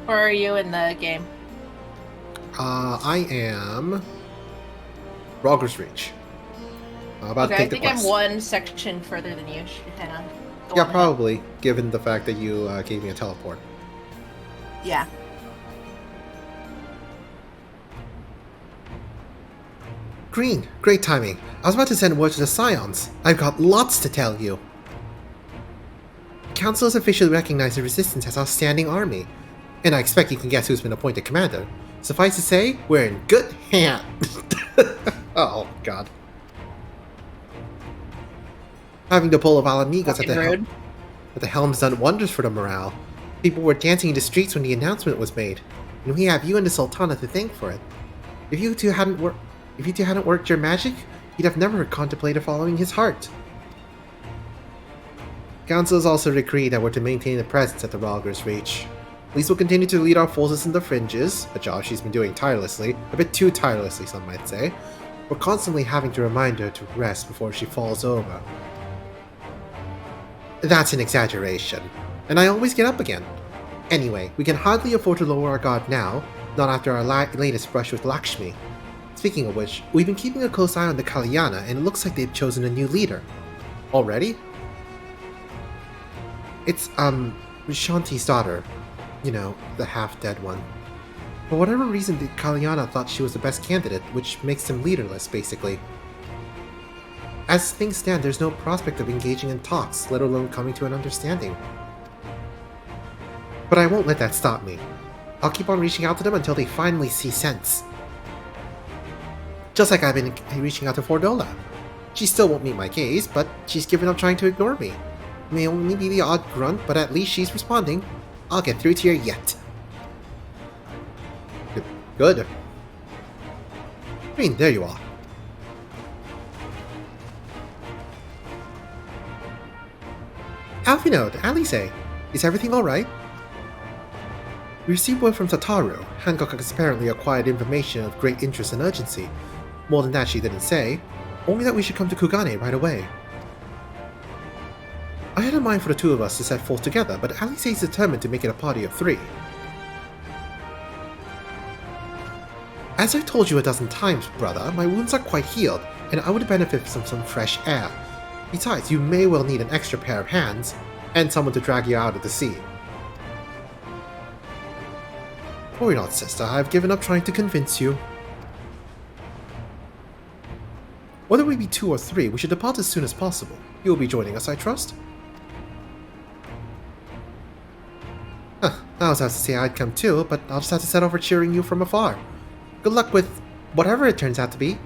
Where are you in the game? I am Rogger's Reach. I'm about to Okay, I take the think I'm quest. one section further than you. Should kind of go Yeah, on ahead. probably, given the fact that you gave me a teleport. Yeah. Green, great timing. I was about to send word to the Scions. I've got lots to tell you. The Council has officially recognized the Resistance as our standing army, and I expect you can guess who's been appointed commander. Suffice to say, we're in good hands. Oh, God. Having the pull of Alamigos at the helm's done wonders for the morale. People were dancing in the streets when the announcement was made, and we have you and the Sultana to thank for it. If you two hadn't worked your magic, you'd have never contemplated following his heart. Council has also decreed that we're to maintain a presence at the Rogger's Reach. Lise will continue to lead our forces in the fringes, a job she's been doing tirelessly, a bit too tirelessly some might say. We're constantly having to remind her to rest before she falls over. That's an exaggeration, and I always get up again. Anyway, we can hardly afford to lower our guard now, not after our latest brush with Lakshmi. Speaking of which, we've been keeping a close eye on the Kalyana, and it looks like they've chosen a new leader. Already? It's, Shanti's daughter. You know, the half-dead one. For whatever reason, the Kalyana thought she was the best candidate, which makes them leaderless, basically. As things stand, there's no prospect of engaging in talks, let alone coming to an understanding. But I won't let that stop me. I'll keep on reaching out to them until they finally see sense. Just like I've been reaching out to Fordola. She still won't meet my gaze, but she's given up trying to ignore me. May only be the odd grunt, but at least she's responding. I'll get through to her yet. Good. Green, there you are. Alfinode, Alice, is everything alright? We received word from Tataru. Hancock has apparently acquired information of great interest and urgency. More than that she didn't say, only that we should come to Kugane right away. I had in mind for the two of us to set forth together, but Alice is determined to make it a party of 3. As I told you a dozen times, brother, my wounds are quite healed, and I would benefit from some fresh air. Besides, you may well need an extra pair of hands, and someone to drag you out of the sea. Worry not, sister, I've given up trying to convince you. Whether we be 2 or 3, we should depart as soon as possible. You will be joining us, I trust? I was about to say I'd come too, but I'll just have to set over cheering you from afar. Good luck with whatever it turns out to be.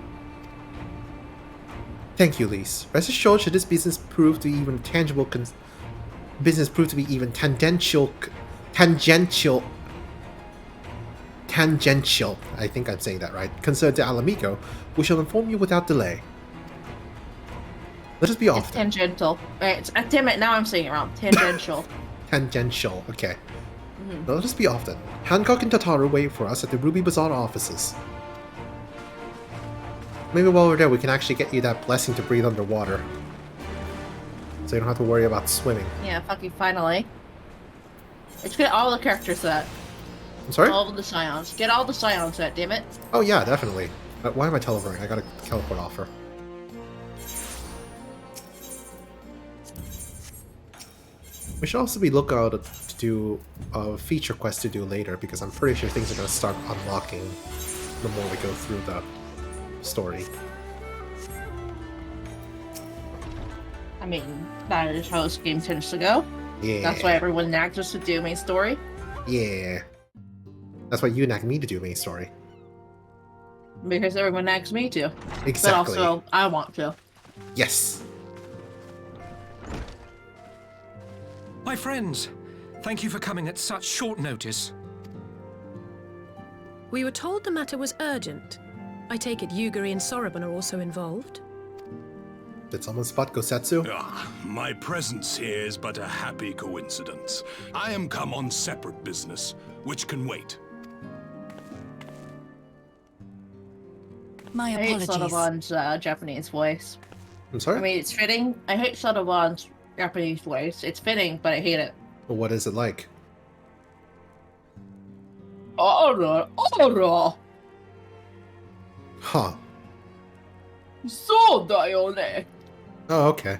Thank you, Lise. Rest assured, should this business prove to be even tangential, I think I'm saying that right, concern to Alamico, we shall inform you without delay. Let us be off. It's tangential. Damn it, now I'm saying it wrong. Tangential. Tangential, okay. Now let us be off then. Hancock and Tataru wait for us at the Ruby Bazaar offices. Maybe while we're there we can actually get you that blessing to breathe underwater. So you don't have to worry about swimming. Yeah, fucking finally. Let's get all the characters set. I'm sorry? All of the Scions. Get all the Scions set, damn it. Oh yeah, definitely. Why am I teleporting? I gotta teleport off her. We should also be lookout to do a feature quest to do later, because I'm pretty sure things are going to start unlocking the more we go through the story. I mean, that is how this game tends to go. Yeah. That's why everyone nags us to do main story. Yeah. That's why you nagged me to do main story. Because everyone nags me to. Exactly. But also, I want to. Yes. My friends, thank you for coming at such short notice. We were told the matter was urgent. I take it Yugiri and Soroban are also involved? Did someone spot Gosetsu? My presence here is but a happy coincidence. I am come on separate business, which can wait. My I hate apologies. Soroban's Japanese voice. I'm sorry? I mean, it's fitting. I hate Shadowlan's Japanese voice. It's fitting, but I hate it. Well, what is it like? Aura, Huh. so da yo ne. Oh, okay.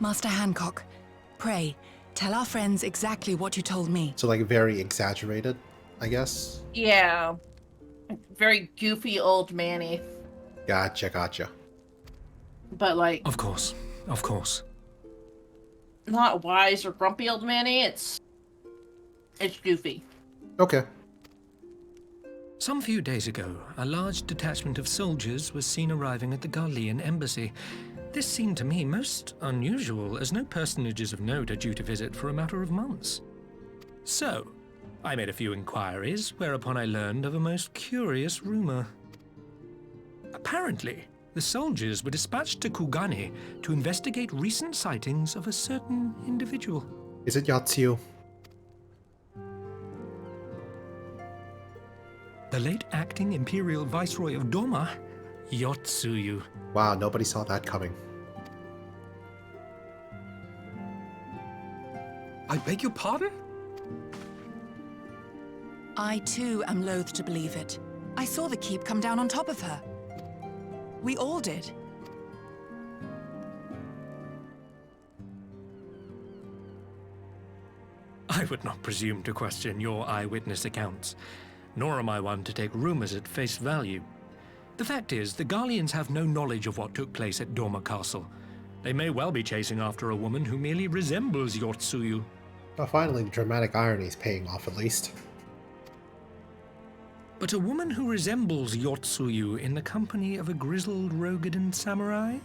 Master Hancock, pray, tell our friends exactly what you told me. So, like, very exaggerated, I guess? Yeah. Very goofy old Manny. Gotcha. But, like, Of course. Of course. not wise or grumpy old Manny. It's goofy. Okay. Some few days ago, a large detachment of soldiers was seen arriving at the Garlean embassy. This seemed to me most unusual, as no personages of note are due to visit for a matter of months. So, I made a few inquiries, whereupon I learned of a most curious rumor. Apparently, the soldiers were dispatched to Kugane to investigate recent sightings of a certain individual. Is it Yatsuyu? The late acting Imperial Viceroy of Doma, Yotsuyu. Wow, nobody saw that coming. I beg your pardon? I too am loath to believe it. I saw the keep come down on top of her. We all did. I would not presume to question your eyewitness accounts, nor am I one to take rumors at face value. The fact is, the Garleans have no knowledge of what took place at Doma Castle. They may well be chasing after a woman who merely resembles Yotsuyu. Oh, finally, the dramatic irony is paying off at least. But a woman who resembles Yotsuyu in the company of a grizzled Rogadan samurai?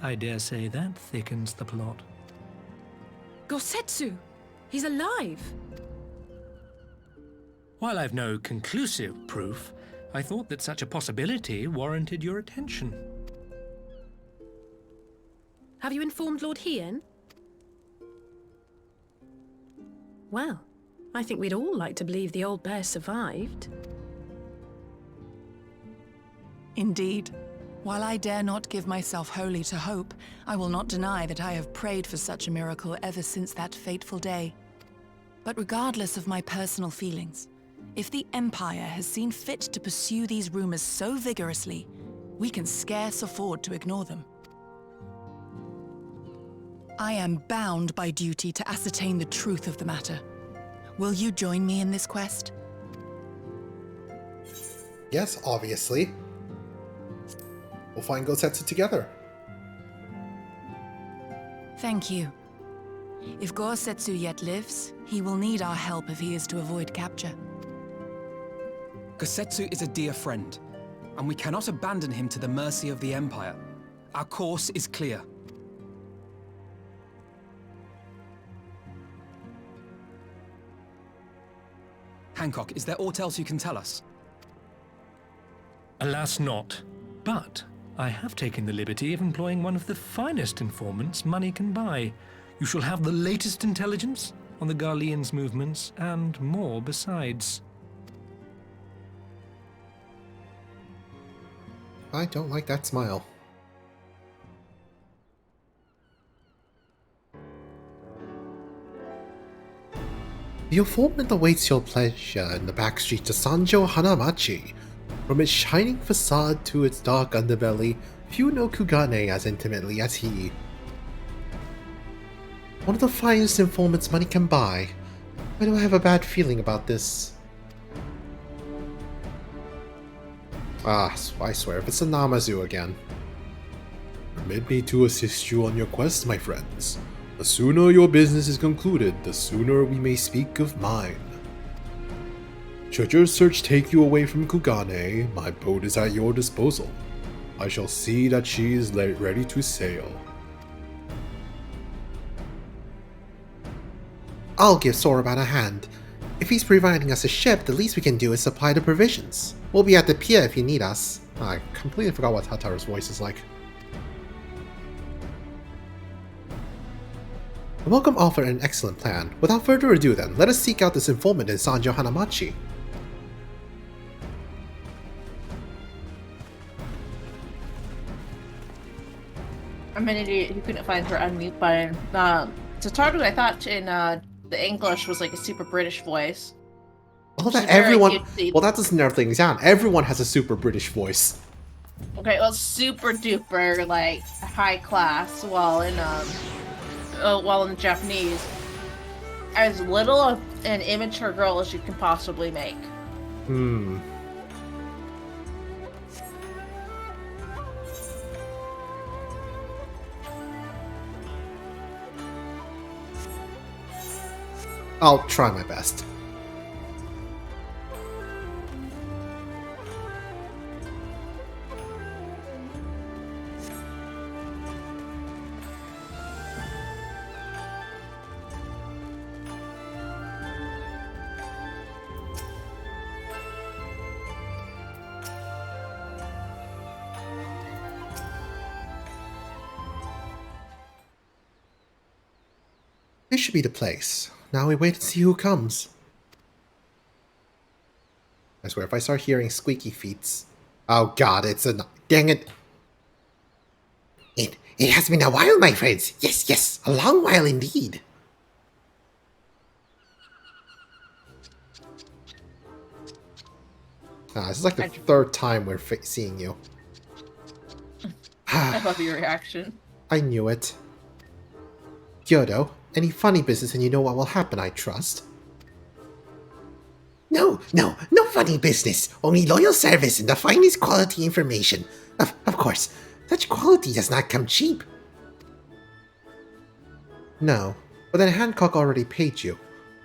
I dare say that thickens the plot. Gosetsu! He's alive! While I've no conclusive proof, I thought that such a possibility warranted your attention. Have you informed Lord Hien? Well, I think we'd all like to believe the old bear survived. Indeed. While I dare not give myself wholly to hope, I will not deny that I have prayed for such a miracle ever since that fateful day. But regardless of my personal feelings, if the Empire has seen fit to pursue these rumors so vigorously, we can scarce afford to ignore them. I am bound by duty to ascertain the truth of the matter. Will you join me in this quest? Yes, obviously. We'll find Gosetsu together. Thank you. If Gosetsu yet lives, he will need our help if he is to avoid capture. Gosetsu is a dear friend, and we cannot abandon him to the mercy of the Empire. Our course is clear. Hancock, is there aught else you can tell us? Alas not, but I have taken the liberty of employing one of the finest informants money can buy. You shall have the latest intelligence on the Garleans' movements, and more besides. I don't like that smile. The informant awaits your pleasure in the back streets of Sanjo Hanamachi. From its shining facade to its dark underbelly, few know Kugane as intimately as he. One of the finest informants money can buy. Why do I have a bad feeling about this? Ah, I swear, if it's a Namazu again. Permit me to assist you on your quest, my friends. The sooner your business is concluded, the sooner we may speak of mine. Should your search take you away from Kugane, my boat is at your disposal. I shall see that she is ready to sail. I'll give Soroban a hand. If he's providing us a ship, the least we can do is supply the provisions. We'll be at the pier if you need us. I completely forgot what Hataru's voice is like. A welcome offer and an excellent plan. Without further ado then, let us seek out this informant in Sanjo Hanamachi. I'm an idiot who couldn't find her unmute button. Tatardu, I thought in the English was like a super British voice. Well, She's that very everyone. cutesy. Well, that doesn't narrow things down. Everyone has a super British voice. Okay, well, super duper like high class. While in Japanese, as little of an immature girl as you can possibly make. Hmm. I'll try my best. This should be the place. Now we wait and see who comes. I swear, if I start hearing squeaky feet... Oh god, it's a... Dang it. It has been a while, my friends. Yes, yes, a long while indeed. This is like the third time we're seeing you. I love your reaction. I knew it. Kyoto, any funny business and you know what will happen, I trust. No funny business. Only loyal service and the finest quality information. Of course, such quality does not come cheap. No, but then Hancock already paid you.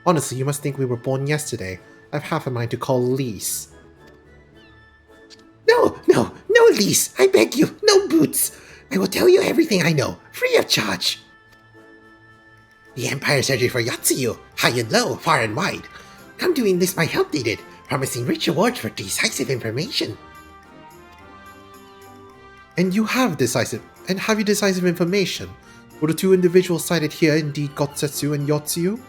Honestly, you must think we were born yesterday. I have half a mind to call lease. No lease, I beg you, no boots. I will tell you everything I know, free of charge. The Empire searching for Yatsuyu, high and low, far and wide. I'm doing this by help needed, promising rich rewards for decisive information. And you have decisive information? Were the two individuals cited here indeed Gotsetsu and Yotsuyu?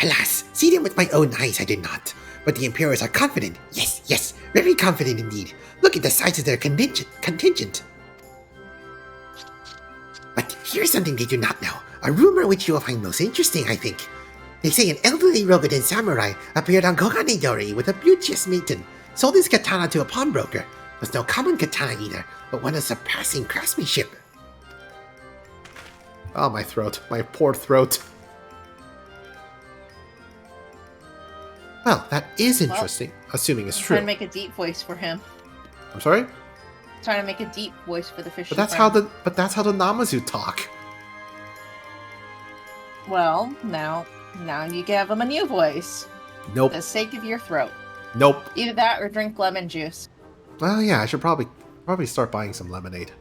Alas, see them with my own eyes I did not. But the Imperials are confident. Yes, very confident indeed. Look at the size of their contingent. But here's something they do not know. A rumor which you will find most interesting, I think. They say an elderly Rogadan samurai appeared on Koganedori with a beauteous maiden, sold his katana to a pawnbroker. Was no common katana either, but one of surpassing craftsmanship. Oh, my throat. My poor throat. Well, that is interesting, assuming it's true. Trying to make a deep voice for him. I'm sorry? Trying to make a deep voice for the fish. But that's how the Namazu talk. Well, now you give him a new voice. Nope. For the sake of your throat. Nope. Either that or drink lemon juice. Well, yeah, I should probably start buying some lemonade.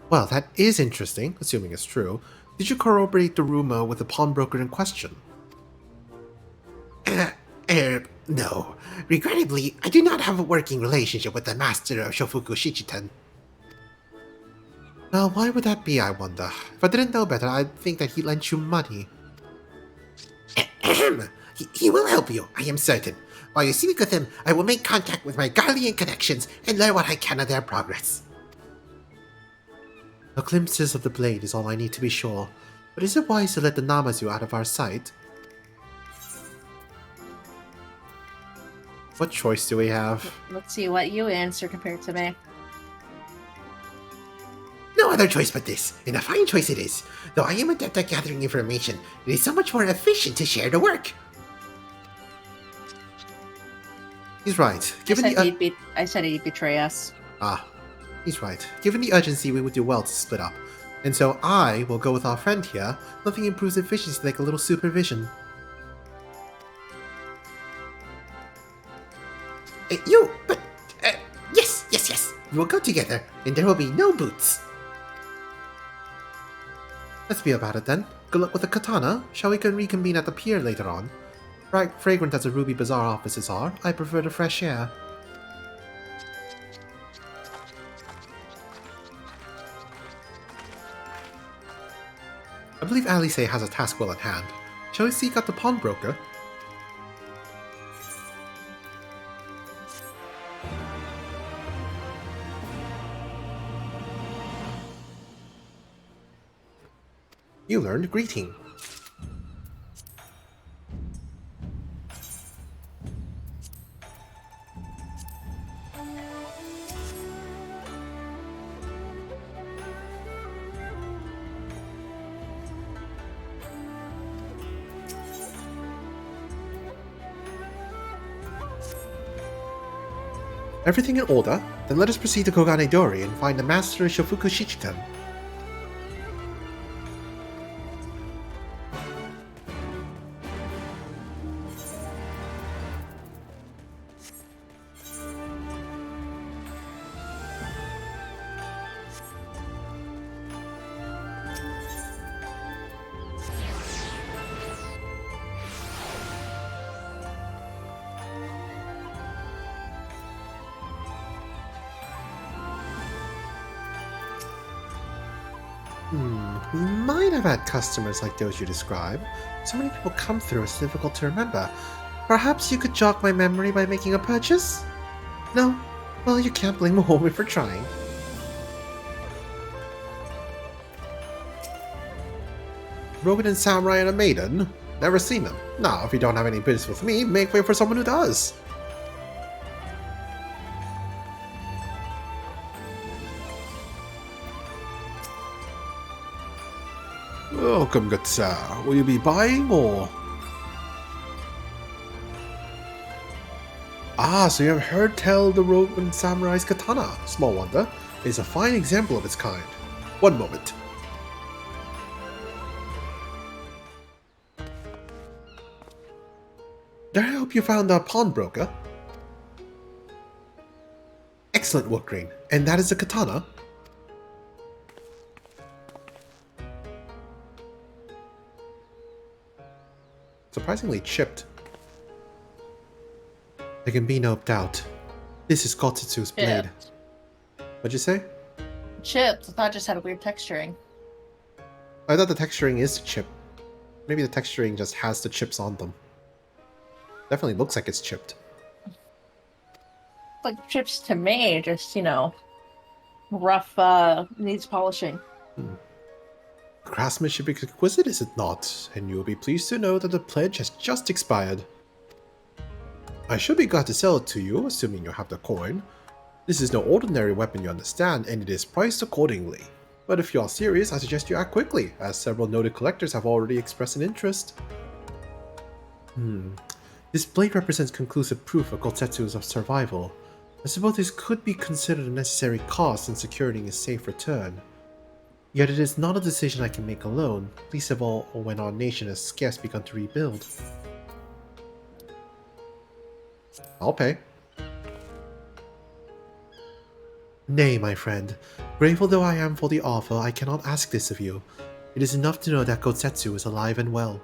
Well, that is interesting, assuming it's true. Did you corroborate the rumor with the pawnbroker in question? No. Regrettably, I do not have a working relationship with the master of Shofuku Shichitan. Now, why would that be, I wonder? If I didn't know better, I'd think that he lent you money. He will help you, I am certain. While you speak with him, I will make contact with my Garlean connections and learn what I can of their progress. The glimpses of the blade is all I need to be sure, but is it wise to let the Namazu out of our sight? What choice do we have? Let's see what you answer compared to me. No other choice but this, and a fine choice it is. Though I am adept at gathering information, it is so much more efficient to share the work. He's right. I said he'd betray us. Ah, he's right. Given the urgency, we would do well to split up. And so I will go with our friend here. Nothing improves efficiency like a little supervision. Yes. We will go together, and there will be no boots. Let's be about it then. Good luck with the katana. Shall we reconvene at the pier later on? Fragrant as the Ruby Bazaar offices are, I prefer the fresh air. I believe Alice has a task well at hand. Shall we seek out the pawnbroker? You learned greeting. Everything in order? Then let us proceed to Koganedori and find the master Shofuku Shichikan. We might have had customers like those you describe. So many people come through, it's difficult to remember. Perhaps you could jog my memory by making a purchase? No? Well, you can't blame a woman for trying. Rogan and Samurai and a maiden? Never seen them. Now, if you don't have any business with me, make way for someone who does. Welcome, good sir. Will you be buying or? Ah, so you have heard tell the Roman Samurai's katana. Small wonder. It is a fine example of its kind. One moment. Did I hope you found a pawnbroker? Excellent work, Green. And that is a katana? Surprisingly chipped. There can be no doubt. This is Kotetsu's blade. What'd you say? Chipped. I thought it just had a weird texturing. I thought the texturing is chip. Maybe the texturing just has the chips on them. Definitely looks like it's chipped. Like chips to me, just, you know, rough, needs polishing. Craftsmanship is exquisite, is it not? And you will be pleased to know that the pledge has just expired. I should be glad to sell it to you, assuming you have the coin. This is no ordinary weapon, you understand, and it is priced accordingly. But if you are serious, I suggest you act quickly, as several noted collectors have already expressed an interest. This blade represents conclusive proof of Kotetsu's survival. I suppose this could be considered a necessary cost in securing a safe return. Yet it is not a decision I can make alone, least of all when our nation has scarce begun to rebuild. I'll pay. Nay, my friend. Grateful though I am for the offer, I cannot ask this of you. It is enough to know that Kotetsu is alive and well.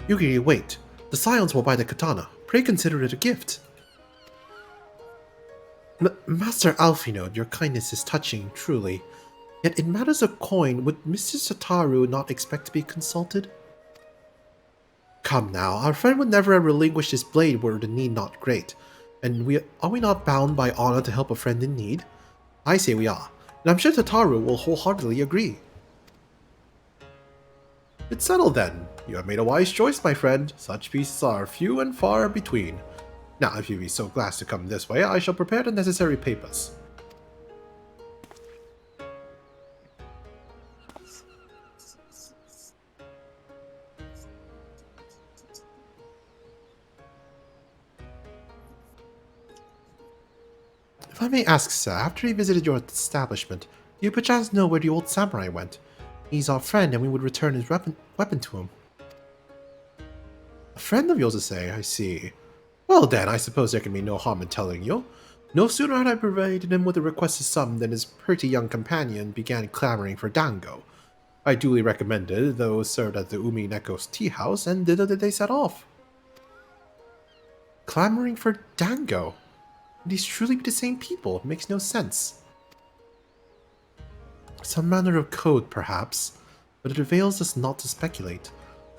Yugiri, wait. The Scions will buy the katana. Pray consider it a gift. Master Alphinaud, your kindness is touching, truly. Yet in matters of coin, would Mr. Satoru not expect to be consulted? Come now, our friend would never have relinquished his blade were the need not great. And are we not bound by honor to help a friend in need? I say we are, and I'm sure Satoru will wholeheartedly agree. It's settled then. You have made a wise choice, my friend. Such pieces are few and far between. Now, if you be so glad to come this way, I shall prepare the necessary papers. If I may ask, sir, after he visited your establishment, do you perchance know where the old samurai went? He's our friend, and we would return his weapon to him. A friend of yours, I see. Well then, I suppose there can be no harm in telling you. No sooner had I provided him with the requested sum than his pretty young companion began clamoring for dango. I duly recommended those served at the Umi Neko's tea house, and thither did they set off. Clamoring for dango? These truly be the same people. It makes no sense. Some manner of code, perhaps, but it avails us not to speculate.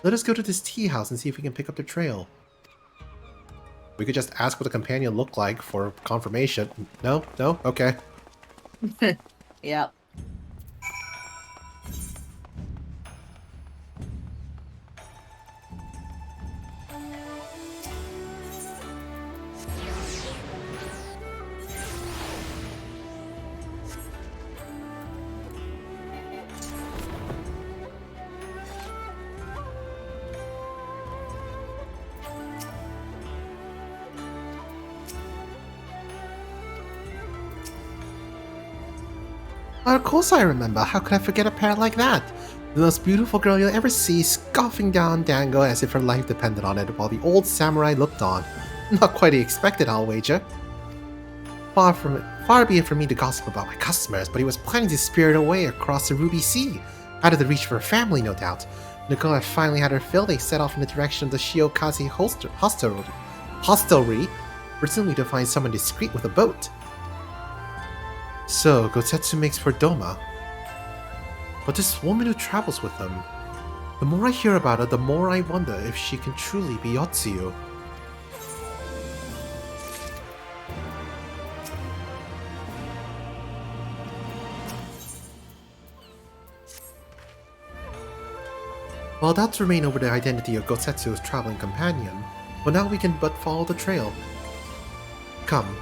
Let us go to this tea house and see if we can pick up the trail. We could just ask what the companion looked like for confirmation. No? No? Okay. Yep. Of course I remember. How could I forget a pair like that? The most beautiful girl you'll ever see, scoffing down Dango as if her life depended on it, while the old samurai looked on. Not quite the expected, I'll wager. Far be it from me to gossip about my customers, but he was planning to spirit away across the Ruby Sea, out of the reach of her family, no doubt. When the girl had finally had her fill, they set off in the direction of the Shiokaze hostelry, presumably to find someone discreet with a boat. So, Gotetsu makes for Doma. But this woman who travels with them, the more I hear about her, the more I wonder if she can truly be Yotsuyu. While doubts remain over the identity of Gotetsu's traveling companion, but now we can but follow the trail. Come,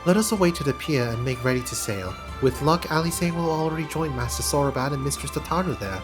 let us away to the pier and make ready to sail. With luck, Alice will already join Master Sorabat and Mistress Tataru there.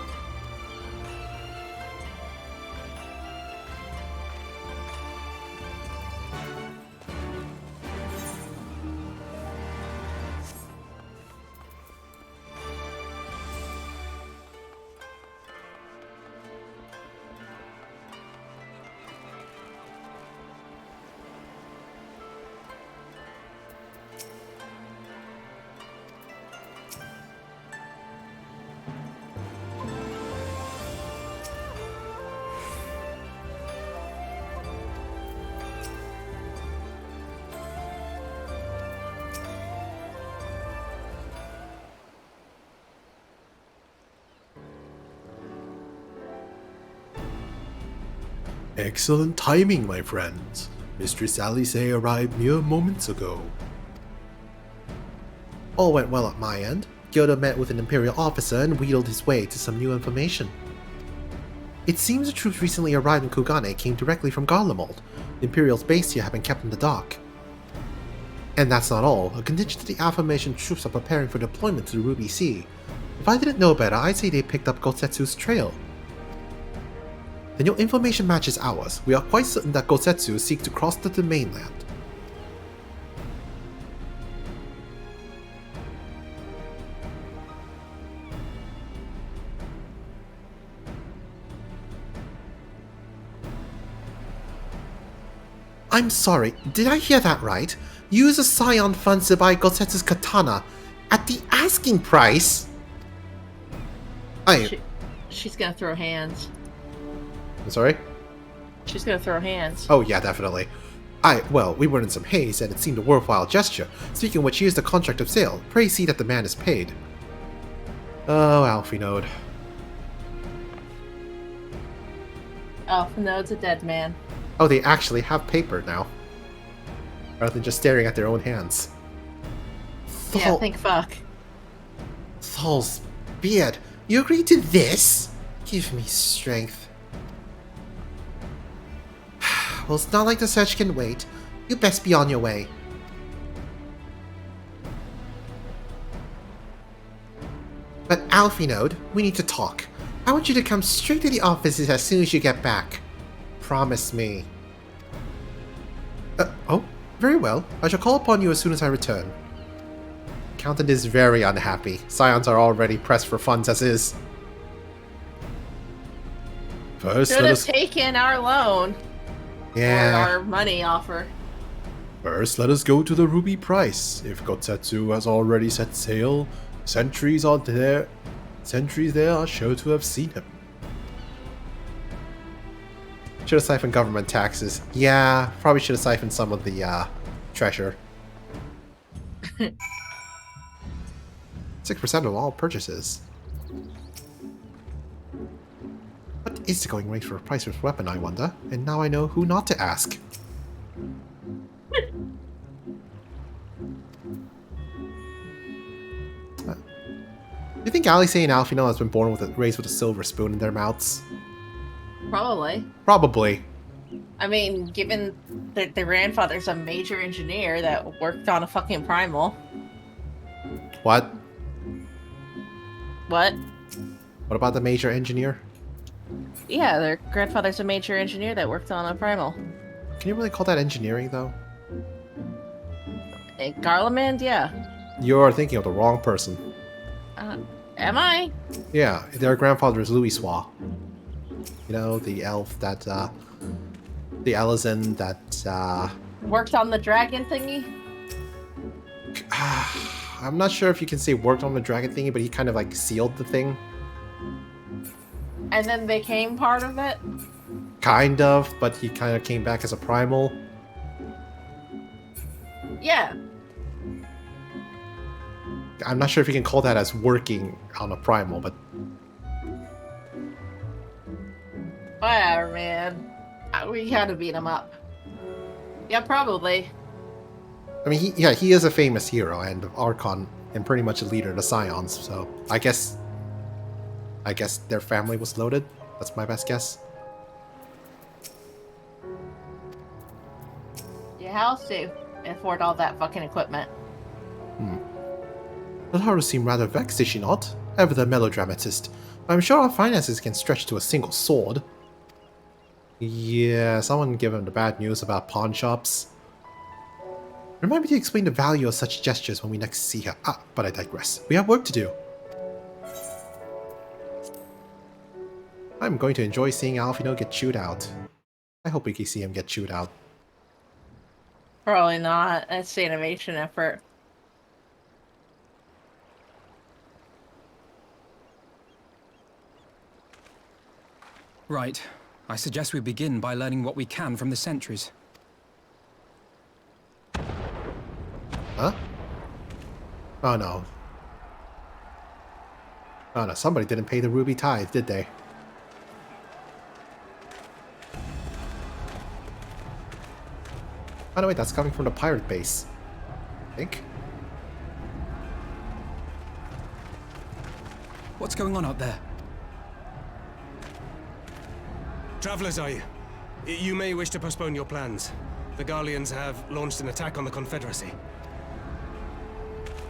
Excellent timing, my friends. Mistress Alice arrived mere moments ago. All went well at my end. Gyoda met with an Imperial officer and wheedled his way to some new information. It seems the troops recently arrived in Kugane came directly from Garlemald. The Imperial's base here have been kept in the dock. And that's not all. A contingent of the aforementioned troops are preparing for deployment to the Ruby Sea. If I didn't know better, I'd say they picked up Gotetsu's trail. Then your information matches ours. We are quite certain that Gotetsu seek to cross the mainland. I'm sorry, did I hear that right? Use a Scion funds to buy Gotetsu's katana at the asking price? She's gonna throw hands. I'm sorry? She's gonna throw hands. Oh yeah, definitely. Well, we were in some haste, and it seemed a worthwhile gesture. Speaking of which, here's the contract of sale. Pray see that the man is paid. Oh, Alphinaud. Alphinaud's a dead man. Oh, they actually have paper now. Rather than just staring at their own hands. Yeah, think fuck. Thal's beard. You agreed to this? Give me strength. Well, it's not like the search can wait. You best be on your way. But Alphinaud, we need to talk. I want you to come straight to the offices as soon as you get back. Promise me. Oh, very well. I shall call upon you as soon as I return. Accountant is very unhappy. Scions are already pressed for funds as is. First, should have taken our loan. Yeah. Or our money offer. First, let us go to the Ruby Price. If Gotetsu has already set sail, sentries there are sure to have seen him. Should have siphoned government taxes. Yeah, probably should have siphoned some of the treasure. 6% of all purchases. What is the going rate for a priceless weapon, I wonder? And now I know who not to ask. Do you think Alice and Alphinaud has been raised with a silver spoon in their mouths? Probably. Probably. I mean, given that their grandfather's a major engineer that worked on a fucking primal. What? What? What about the major engineer? Yeah, their grandfather's a major engineer that worked on a primal. Can you really call that engineering, though? In Garlemald, yeah. You're thinking of the wrong person. Am I? Yeah, their grandfather is Louis Swa. You know, the elf that, the Alizan that, Worked on the dragon thingy? I'm not sure if you can say worked on the dragon thingy, but he kind of like sealed the thing. And then became part of it? Kind of, but he kind of came back as a primal. Yeah. I'm not sure if you can call that as working on a primal, but Whatever, man. We gotta beat him up. Yeah, probably. I mean, he is a famous hero and Archon and pretty much a leader of the Scions, so I guess their family was loaded. That's my best guess. You have to afford all that fucking equipment. Laura seemed rather vexed, did she not? Ever the melodramatist. I'm sure our finances can stretch to a single sword. Yeah, someone give him the bad news about pawn shops. Remind me to explain the value of such gestures when we next see her. But I digress. We have work to do. I'm going to enjoy seeing Alfino get chewed out. I hope we can see him get chewed out. Probably not. That's the animation effort. Right. I suggest we begin by learning what we can from the sentries. Huh? Oh no. Oh no, somebody didn't pay the ruby tithe, did they? Oh no, wait, that's coming from the pirate base. I think. What's going on out there? Travelers, are you? You may wish to postpone your plans. The Garleans have launched an attack on the Confederacy.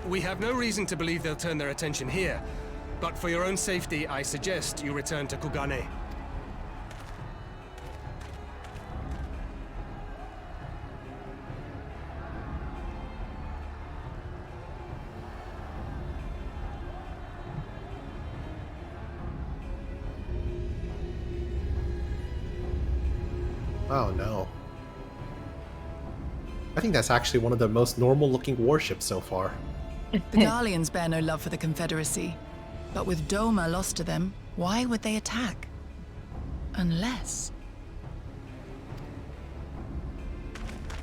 We have no reason to believe they'll turn their attention here, but for your own safety, I suggest you return to Kugane. Oh no. I think that's actually one of the most normal looking warships so far. The Garleans bear no love for the Confederacy. But with Doma lost to them, why would they attack? Unless...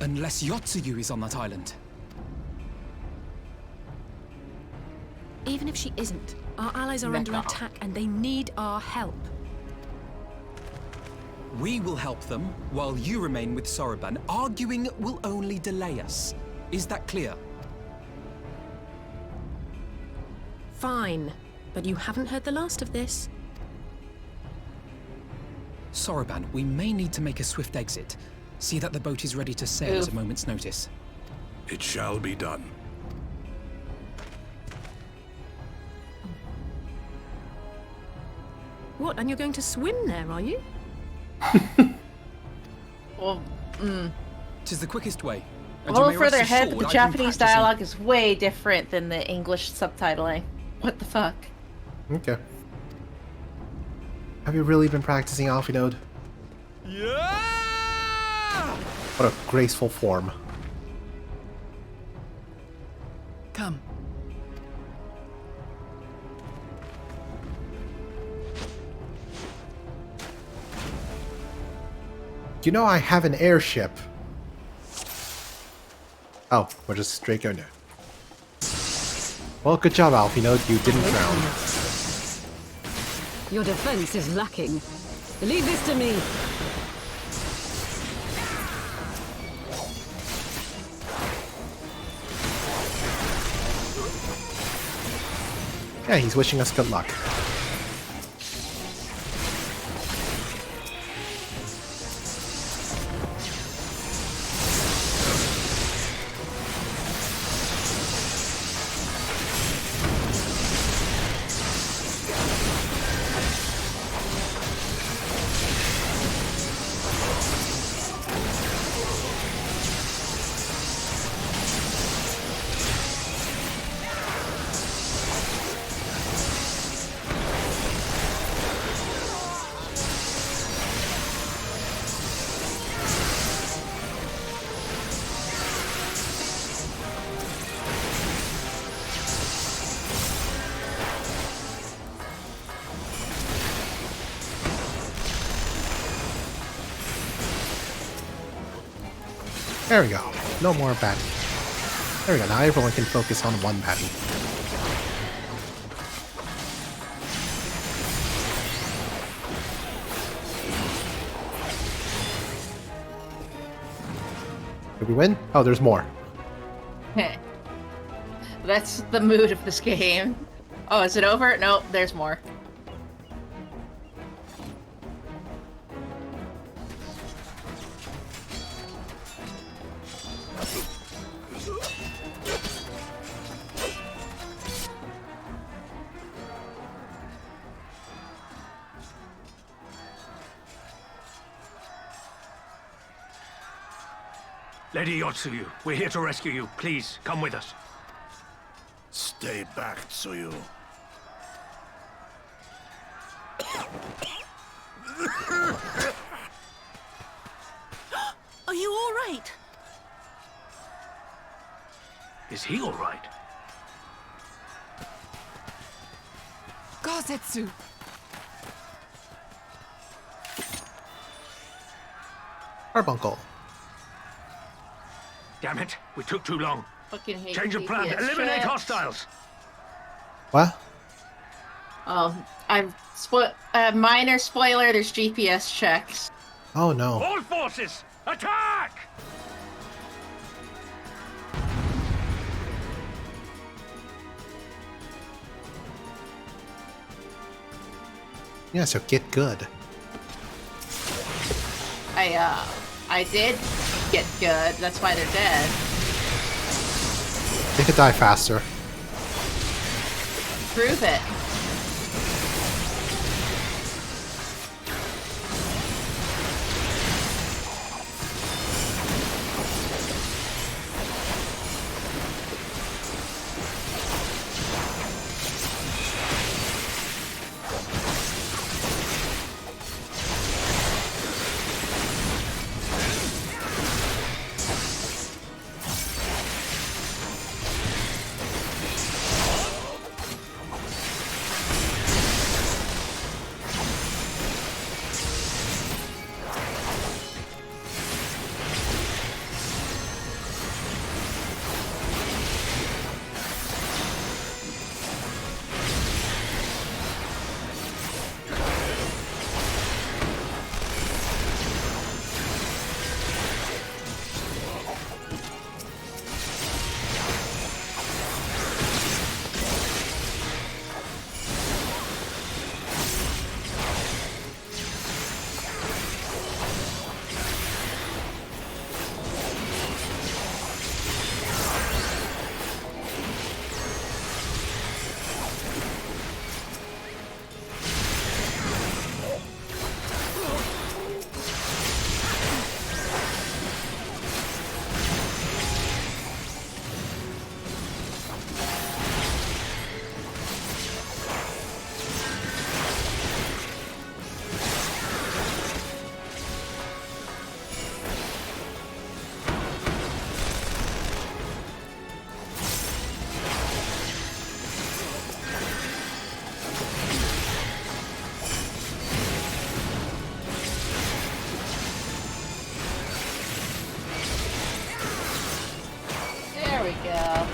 Unless Yotsuyu is on that island. Even if she isn't, our allies are under attack and they need our help. We will help them, while you remain with Soroban. Arguing will only delay us. Is that clear? Fine, but you haven't heard the last of this. Soroban, we may need to make a swift exit. See that the boat is ready to sail at a moment's notice. It shall be done. What, and you're going to swim there, are you? Well, Tis the quickest way. a And you little may rest further ahead, assured the I've been Japanese practicing- dialogue is way different than the English subtitling. What the fuck? Okay. Have you really been practicing Alphinode? Yeah! What a graceful form. Come. You know I have an airship. Oh, we're just straight going there. Well, good job, Alphinode. You didn't drown. Your defense is lacking. Leave this to me. Yeah, he's wishing us good luck. There we go. No more batting. There we go. Now everyone can focus on one batting. Did we win? Oh, there's more. That's the mood of this game. Oh, is it over? Nope, there's more. Lady Yotsuyu, we're here to rescue you. Please, come with us. Stay back, Tsuyu. Are you all right? Is he all right? Gazetsu! Carbuncle. Damn it, we took too long. Fucking hate Change of plan. GPS Eliminate checks. hostiles. What? Oh, minor spoiler, there's GPS checks. Oh no. All forces, attack! Yeah, so get good. I did get good. That's why they're dead. They could die faster. Prove it. There we go.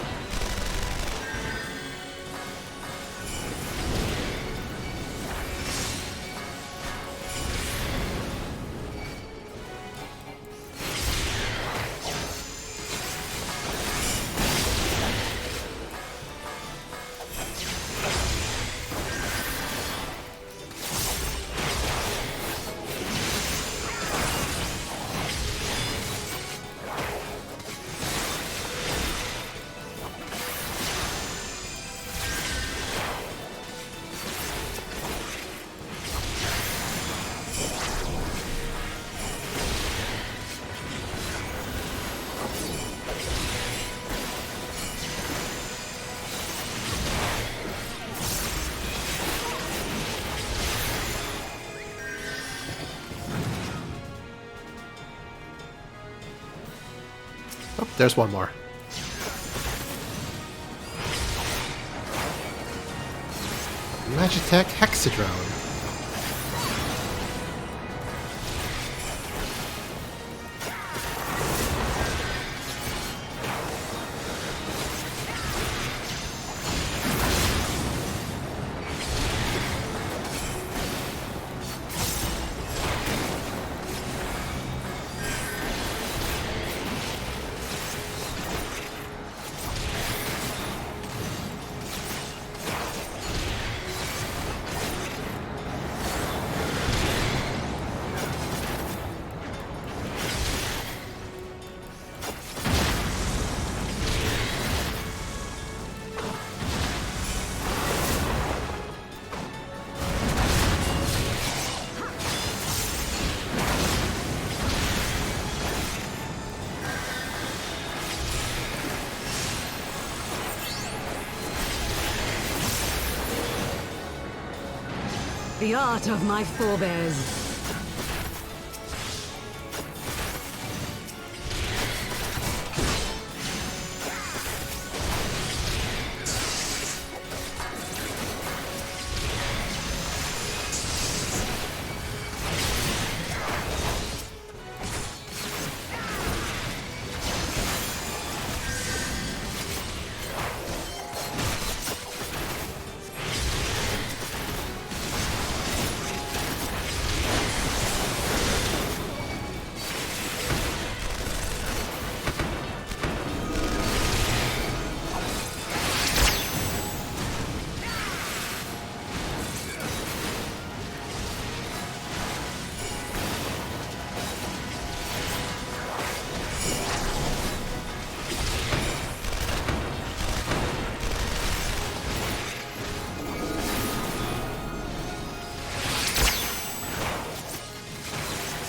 Oh, there's one more. Magitech Hexadrone. The art of my forebears.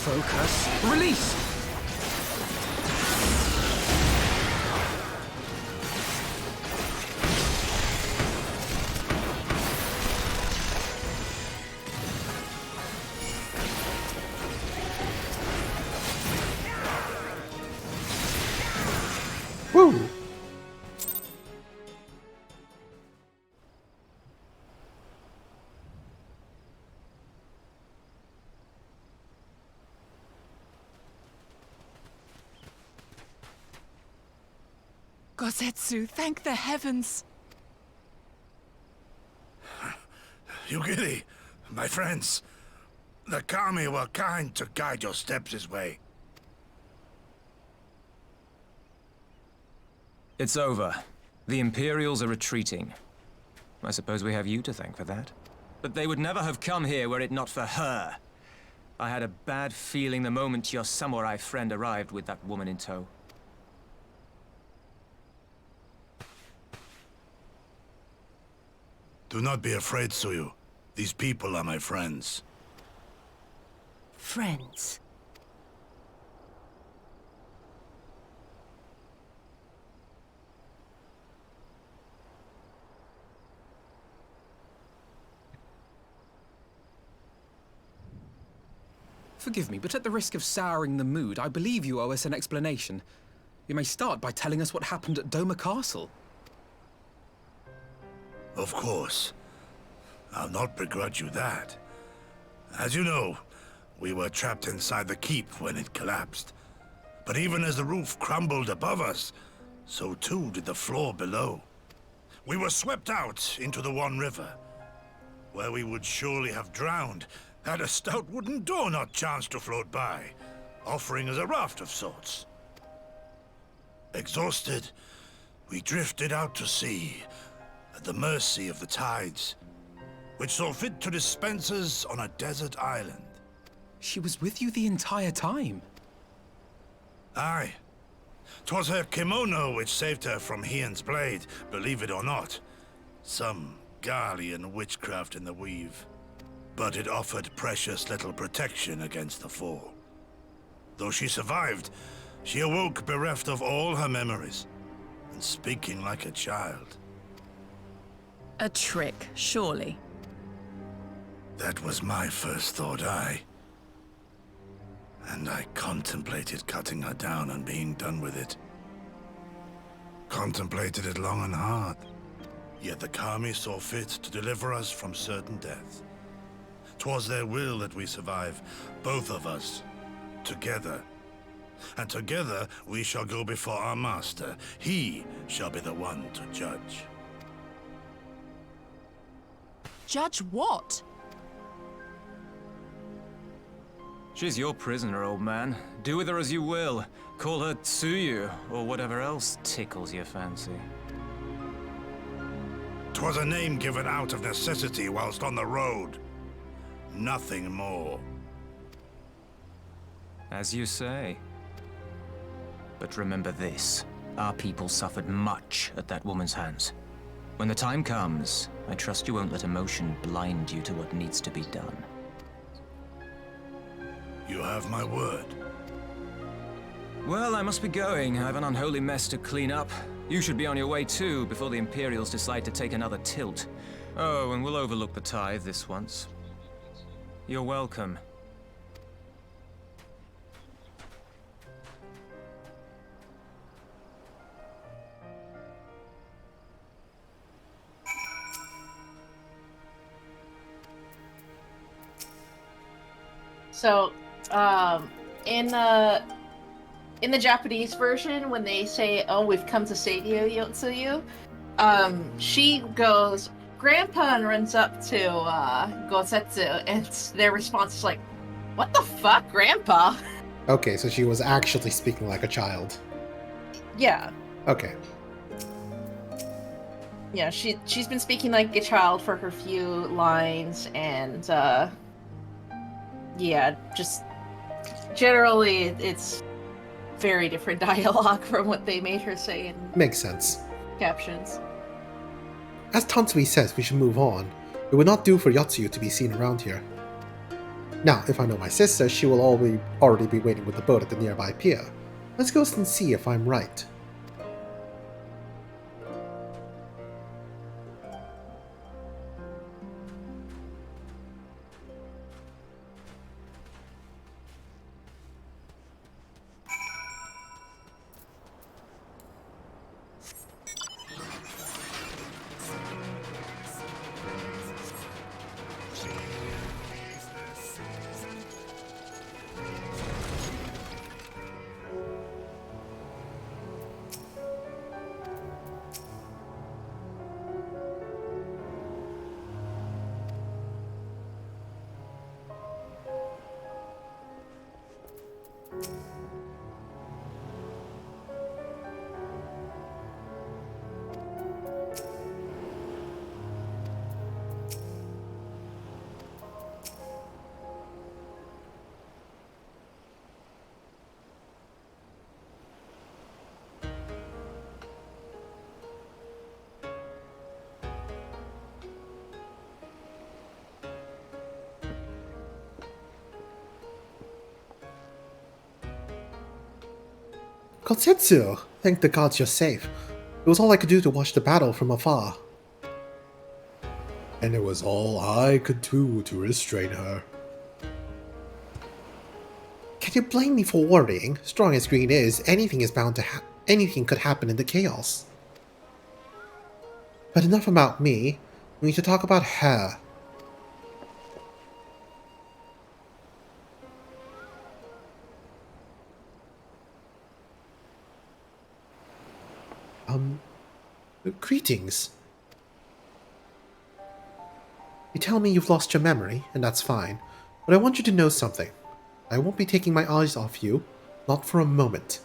Focus. Release! Woo! Gosetsu, thank the heavens! Yugiri, my friends, the Kami were kind to guide your steps this way. It's over. The Imperials are retreating. I suppose we have you to thank for that. But they would never have come here were it not for her. I had a bad feeling the moment your samurai friend arrived with that woman in tow. Do not be afraid, Suyu. These people are my friends. Friends. Forgive me, but at the risk of souring the mood, I believe you owe us an explanation. You may start by telling us what happened at Doma Castle. Of course. I'll not begrudge you that. As you know, we were trapped inside the keep when it collapsed. But even as the roof crumbled above us, so too did the floor below. We were swept out into the One River, where we would surely have drowned had a stout wooden door not chanced to float by, offering us a raft of sorts. Exhausted, we drifted out to sea, at the mercy of the tides, which saw fit to dispense us on a desert island. She was with you the entire time? Aye. 'Twas her kimono which saved her from Hien's blade, believe it or not. Some Garlean witchcraft in the weave. But it offered precious little protection against the fall. Though she survived, she awoke bereft of all her memories, and speaking like a child. A trick, surely. That was my first thought, aye. And I contemplated cutting her down and being done with it. Contemplated it long and hard. Yet the Kami saw fit to deliver us from certain death. 'Twas their will that we survive, both of us, together. And together we shall go before our master. He shall be the one to judge. Judge what? She's your prisoner, old man. Do with her as you will. Call her Tsuyu, or whatever else tickles your fancy. 'Twas a name given out of necessity whilst on the road. Nothing more. As you say. But remember this. Our people suffered much at that woman's hands. When the time comes, I trust you won't let emotion blind you to what needs to be done. You have my word. Well, I must be going. I have an unholy mess to clean up. You should be on your way too, before the Imperials decide to take another tilt. Oh, and we'll overlook the tithe this once. You're welcome. So, in the Japanese version, when they say, "Oh, we've come to save you, Yotsuyu," she goes, "Grandpa," and runs up to Gosetsu, and their response is like, "What the fuck, Grandpa?" Okay, so she was actually speaking like a child. Yeah. Okay. Yeah, she's been speaking like a child for her few lines, and yeah, just generally it's very different dialogue from what they made her say in Makes sense. captions. As Tansui says, we should move on. It would not do for Yotsuyu to be seen around here. Now, if I know my sister, she will already be waiting with the boat at the nearby pier. Let's go and see if I'm right. Kotetsu! Thank the gods you're safe. It was all I could do to watch the battle from afar. And it was all I could do to restrain her. Can you blame me for worrying? Strong as Green is, anything could happen in the chaos. But enough about me. We need to talk about her. Greetings. You tell me you've lost your memory, and that's fine, but I want you to know something. I won't be taking my eyes off you, not for a moment.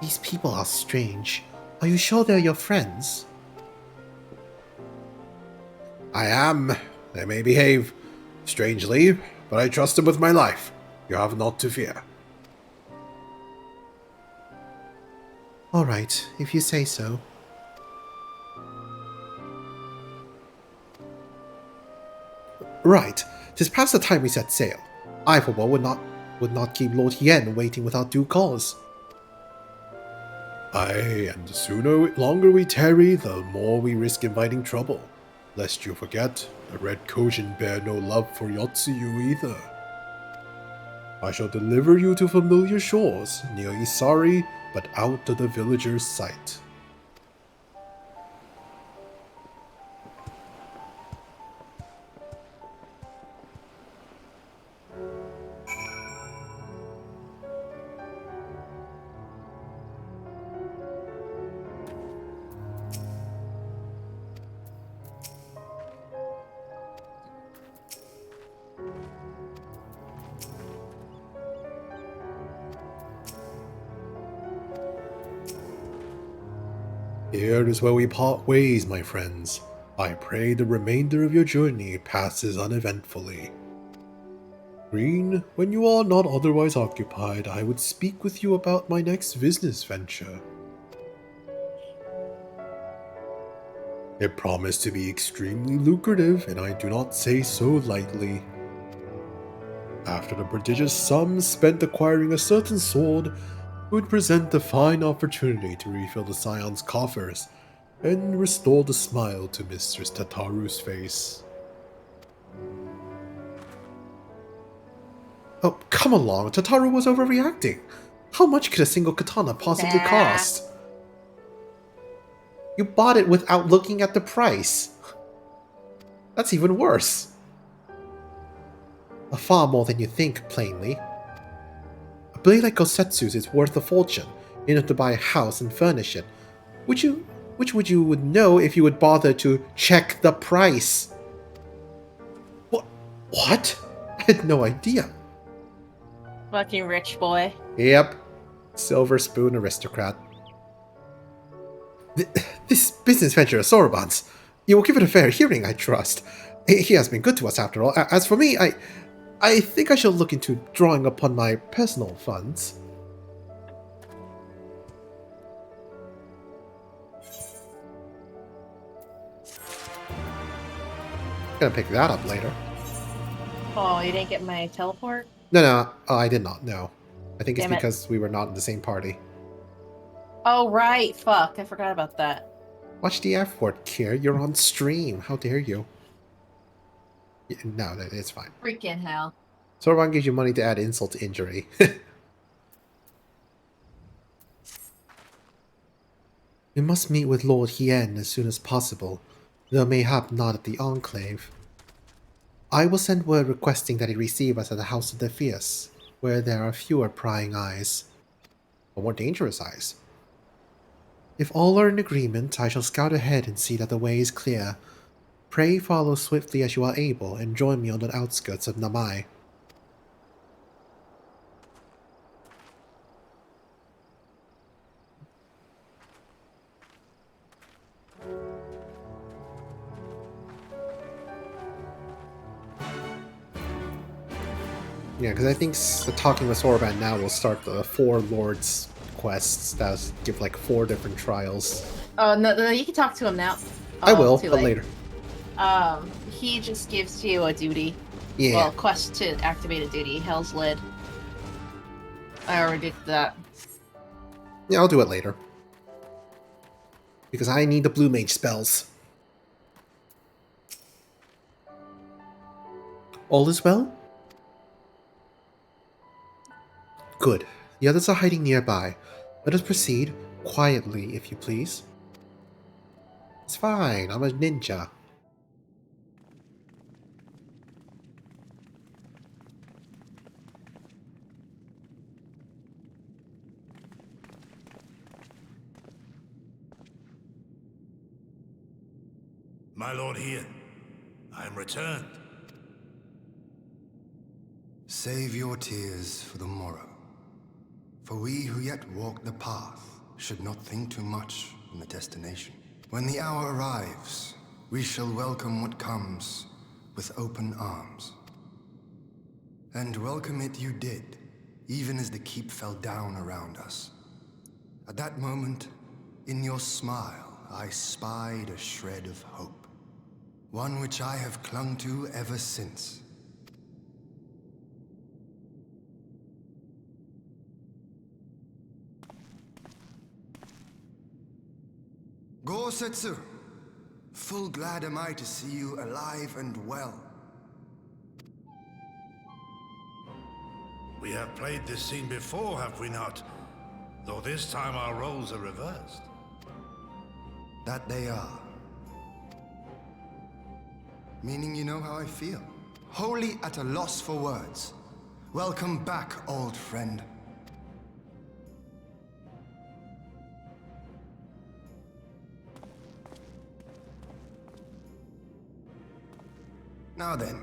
These people are strange. Are you sure they're your friends? I am. They may behave strangely, but I trust them with my life. You have naught to fear. Alright, if you say so. Right, 'tis past the time we set sail. I for one would not keep Lord Hien waiting without due cause. Aye, and the longer we tarry, the more we risk inviting trouble. Lest you forget, the Red Kojin bear no love for Yotsuyu either. I shall deliver you to familiar shores, near Isari, but out of the villagers' sight. Here is where we part ways, my friends. I pray the remainder of your journey passes uneventfully. Green, when you are not otherwise occupied, I would speak with you about my next business venture. It promised to be extremely lucrative, and I do not say so lightly. After the prodigious sums spent acquiring a certain sword, it would present a fine opportunity to refill the Scion's coffers, and restored a smile to Mistress Tataru's face. Oh, come along, Tataru was overreacting. How much could a single katana possibly cost? You bought it without looking at the price. That's even worse. Far more than you think, plainly. A blade like Gosetsu's is worth a fortune, enough to buy a house and furnish it. Which would you know if you would bother to check the price? What? I had no idea. Fucking rich boy. Yep. Silver spoon aristocrat. This business venture of Soroban's. You will give it a fair hearing, I trust. He has been good to us after all. As for me, I think I shall look into drawing upon my personal funds. Gonna pick that up later. Oh, you didn't get my teleport? No, I did not, no. I think it's Damn it. because we were not in the same party. Oh, right. Fuck. I forgot about that. Watch the F word, Kier. You're on stream. How dare you? No, it's fine. Freaking hell. Soroban gives you money to add insult to injury. We must meet with Lord Hien as soon as possible, though mayhap not at the Enclave. I will send word requesting that he receive us at the House of the Fierce, where there are fewer prying eyes, or more dangerous eyes. If all are in agreement, I shall scout ahead and see that the way is clear. Pray follow swiftly as you are able, and join me on the outskirts of Namai. Yeah, because I think talking with Soroban now will start the 4 Lords quests that give like 4 different trials. Oh, no, you can talk to him now. I will, too but late. later. He just gives you a duty. Yeah. Well, quest to activate a duty. Hell's Lid. I already did that. Yeah, I'll do it later. Because I need the Blue Mage spells. All is well? Good. The others are hiding nearby. Let us proceed, quietly, if you please. It's fine, I'm a ninja. My lord Hien, I am returned. Save your tears for the morrow. For we who yet walk the path should not think too much on the destination. When the hour arrives, we shall welcome what comes with open arms. And welcome it you did, even as the keep fell down around us. At that moment, in your smile, I spied a shred of hope. One which I have clung to ever since. Gosetsu, full glad am I to see you alive and well. We have played this scene before, have we not? Though this time our roles are reversed. That they are. Meaning you know how I feel. Wholly at a loss for words. Welcome back, old friend. Now then,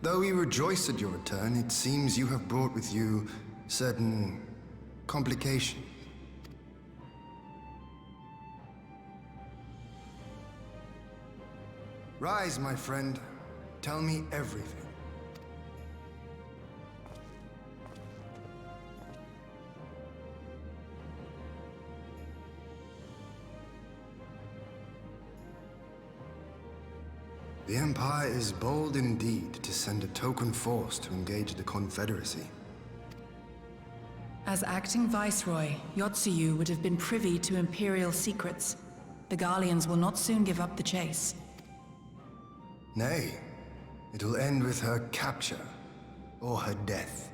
though we rejoice at your return, it seems you have brought with you certain complications. Rise, my friend. Tell me everything. The Empire is bold indeed to send a token force to engage the Confederacy. As acting Viceroy, Yotsuyu would have been privy to Imperial secrets. The Garleans will not soon give up the chase. Nay, it will end with her capture, or her death.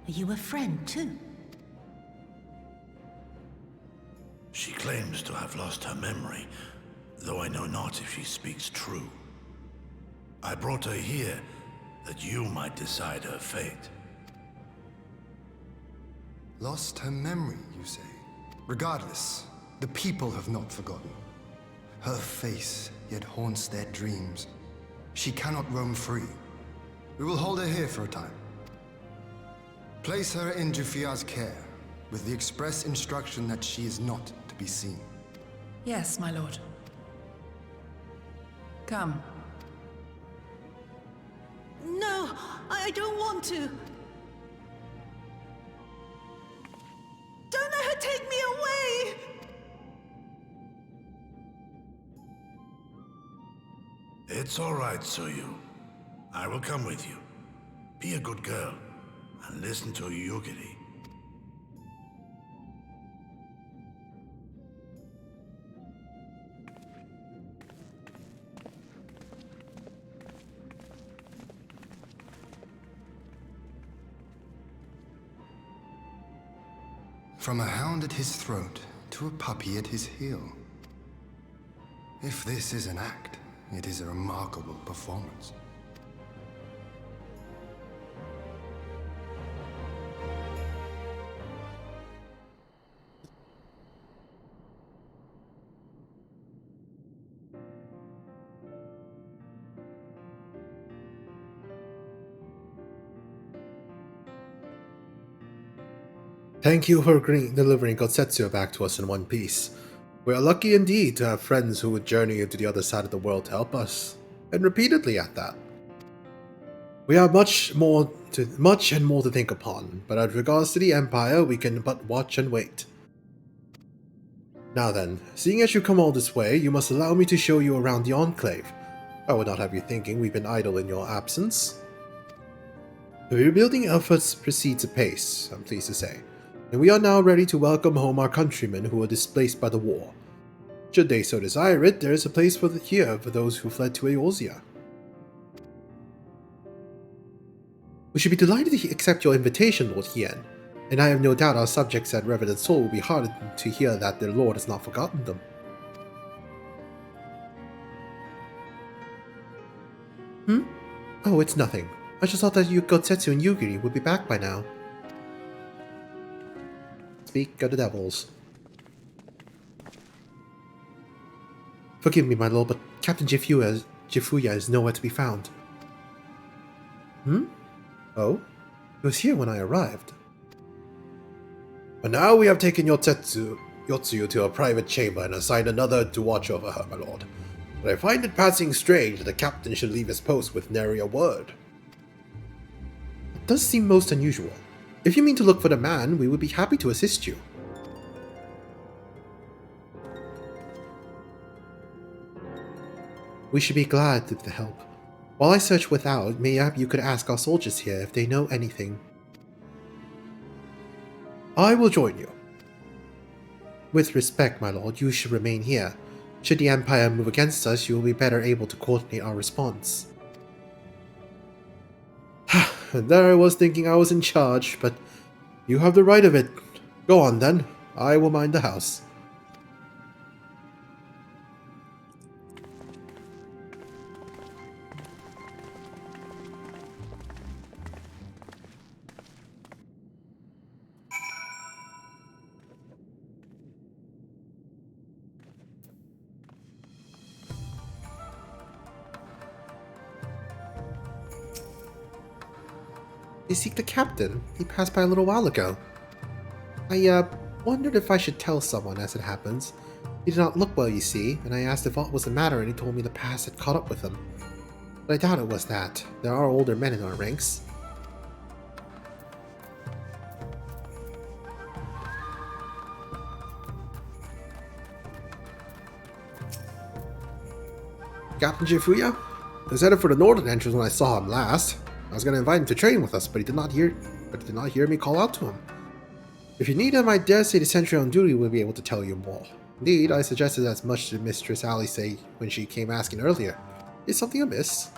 Are you a friend, too? She claims to have lost her memory, though I know not if she speaks true. I brought her here that you might decide her fate. Lost her memory, you say? Regardless, the people have not forgotten. Her face yet haunts their dreams. She cannot roam free. We will hold her here for a time. Place her in Jufia's care, with the express instruction that she is not to be seen. Yes, my lord. Come. No, I don't want to. Don't let her take me away! It's all right, Soyu. I will come with you. Be a good girl, and listen to Yugiri. From a hound at his throat to a puppy at his heel. If this is an act, it is a remarkable performance. Thank you for delivering Gotsetsu back to us in one piece. We are lucky indeed to have friends who would journey to the other side of the world to help us, and repeatedly at that. We have much and more to think upon, but as regards to the Empire, we can but watch and wait. Now then, seeing as you come all this way, you must allow me to show you around the Enclave. I would not have you thinking we've been idle in your absence. The rebuilding efforts proceeds apace, I'm pleased to say, and we are now ready to welcome home our countrymen who were displaced by the war. Should they so desire it, there is a place here for those who fled to Eorzea. We should be delighted to accept your invitation, Lord Hien, and I have no doubt our subjects at Revenant Soul will be heartened to hear that their lord has not forgotten them. Oh, it's nothing. I just thought that Gotsetsu and Yugiri would be back by now. Speak of the devils. Forgive me, my lord, but Captain Jifuya is nowhere to be found. Oh? He was here when I arrived. But now we have taken Yotsuyu to a private chamber and assigned another to watch over her, my lord. But I find it passing strange that the captain should leave his post with nary a word. It does seem most unusual. If you mean to look for the man, we would be happy to assist you. We should be glad to help. While I search without, maybe you could ask our soldiers here if they know anything. I will join you. With respect, my lord, you should remain here. Should the Empire move against us, you will be better able to coordinate our response. And there I was thinking I was in charge, but you have the right of it. Go on then, I will mind the house. You seek the captain? He passed by a little while ago. I, wondered if I should tell someone as it happens. He did not look well, you see, and I asked if aught was the matter, and he told me the past had caught up with him. But I doubt it was that. There are older men in our ranks. Captain Jifuya? I was headed for the northern entrance when I saw him last. I was going to invite him to train with us, but he did not hear me call out to him. If you need him, I dare say the sentry on duty will be able to tell you more. Indeed, I suggested as much to Mistress Alice when she came asking earlier. Is something amiss?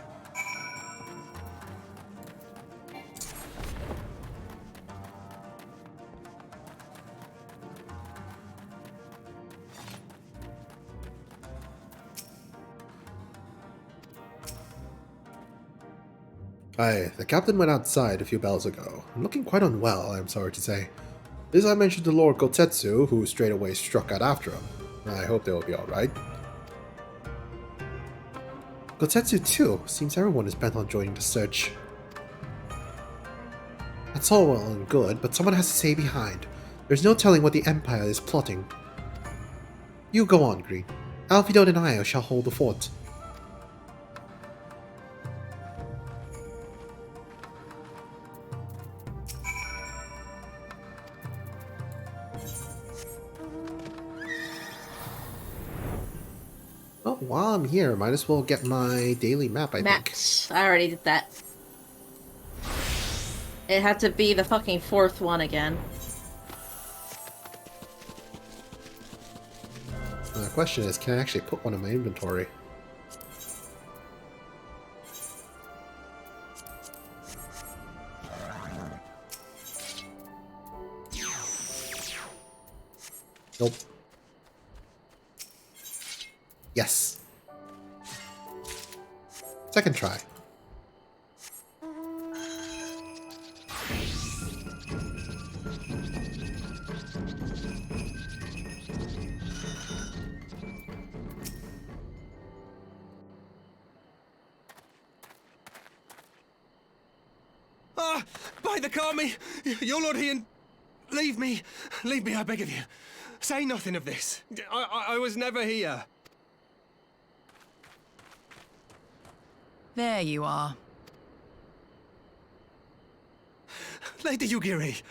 Aye, the captain went outside a few bells ago, looking quite unwell, I am sorry to say. This I mentioned to Lord Gotetsu, who straight away struck out after him. I hope they will be alright. Gotetsu too. Seems everyone is bent on joining the search. That's all well and good, but someone has to stay behind. There's no telling what the Empire is plotting. You go on, Green. Alfredo and I shall hold the fort. Well, while I'm here, might as well get my daily map, I think. Maps. I already did that. It had to be the fucking 4th one again. The question is, can I actually put one in my inventory? Nope. Yes. Second try. Ah! By the Kami! Your Lord Ian! Leave me! Leave me, I beg of you. Say nothing of this. I was never here. There you are. Lady Yugiri,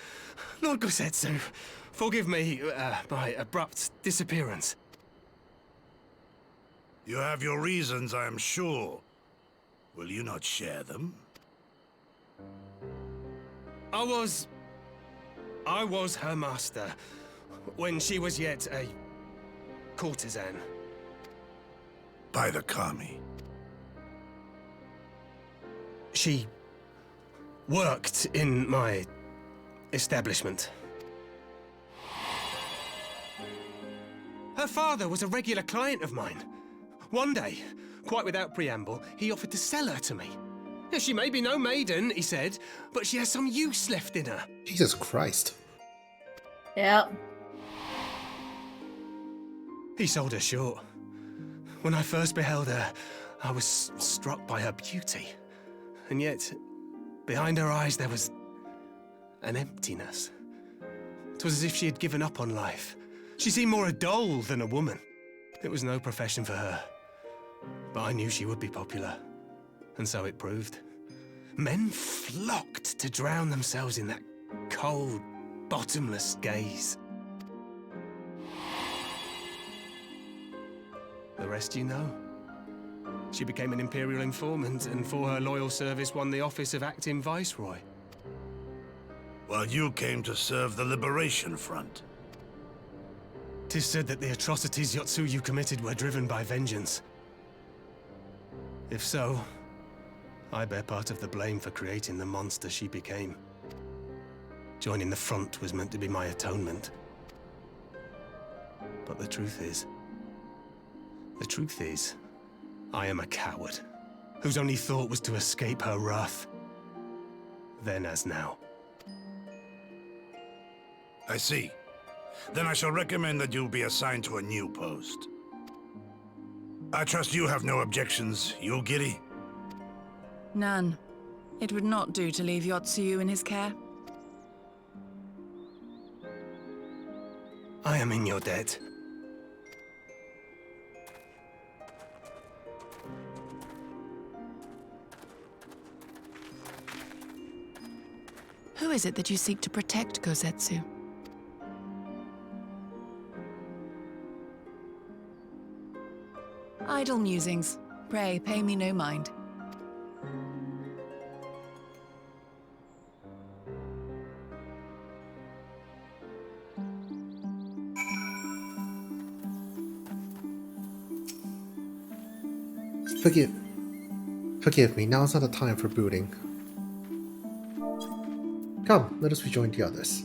Lord Gosetsu, forgive me my abrupt disappearance. You have your reasons, I am sure. Will you not share them? I was her master when she was yet a courtesan. By the Kami. She worked in my establishment. Her father was a regular client of mine. One day, quite without preamble, he offered to sell her to me. Yeah, she may be no maiden, he said, but she has some use left in her. Jesus Christ. Yep. He sold her short. When I first beheld her, I was struck by her beauty. And yet, behind her eyes there was an emptiness. It was as if she had given up on life. She seemed more a doll than a woman. It was no profession for her. But I knew she would be popular. And so it proved. Men flocked to drown themselves in that cold, bottomless gaze. The rest you know. She became an Imperial informant, and for her loyal service won the office of acting Viceroy. While you came to serve the Liberation Front. 'Tis said that the atrocities Yotsuyu committed were driven by vengeance. If so, I bear part of the blame for creating the monster she became. Joining the front was meant to be my atonement. But the truth is, I am a coward, whose only thought was to escape her wrath. Then as now. I see. Then I shall recommend that you be assigned to a new post. I trust you have no objections, Yugiri? None. It would not do to leave Yotsuyu in his care. I am in your debt. Who is it that you seek to protect, Gosetsu? Idle musings. Pray, pay me no mind. Forgive me, now's not the time for brooding. Come, let us rejoin the others.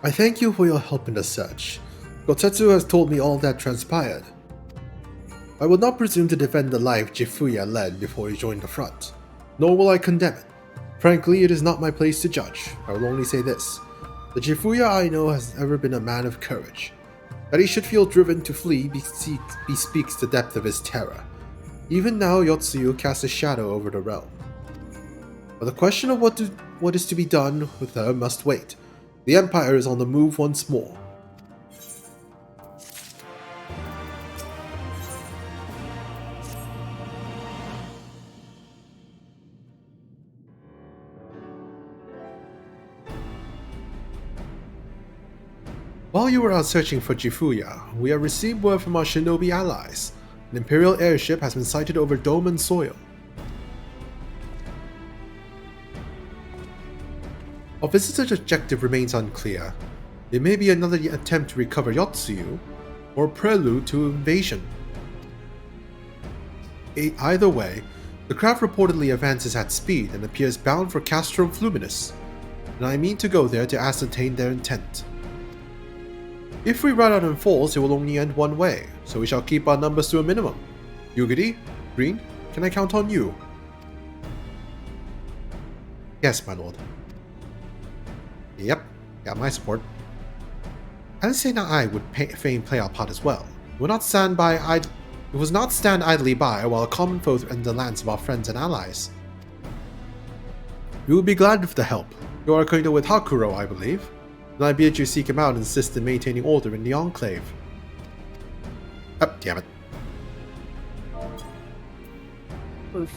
I thank you for your help in the search. Gotetsu has told me all that transpired. I will not presume to defend the life Jifuya led before he joined the front, nor will I condemn it. Frankly, it is not my place to judge. I will only say this. The Jifuya I know has ever been a man of courage. That he should feel driven to flee bespeaks the depth of his terror. Even now, Yotsuyu casts a shadow over the realm. But the question of what is to be done with her must wait. The Empire is on the move once more. While you were out searching for Jifuya, we have received word from our shinobi allies. An Imperial airship has been sighted over Doman soil. Our visitor's objective remains unclear. It may be another attempt to recover Yotsuyu, or a prelude to invasion. Either way, the craft reportedly advances at speed and appears bound for Castrum Fluminus, and I mean to go there to ascertain their intent. If we run out in force, it will only end one way, so we shall keep our numbers to a minimum. Yugiri, Green, can I count on you? Yes, my lord. Yep, got my support. Alisena and I would fain play our part as well. We will not stand idly by while a common foe threatens the lands of our friends and allies. We will be glad of the help. You are acquainted with Hakuro, I believe, and I bid you seek him out and assist in maintaining order in the Enclave. Oh, damn it. Oof.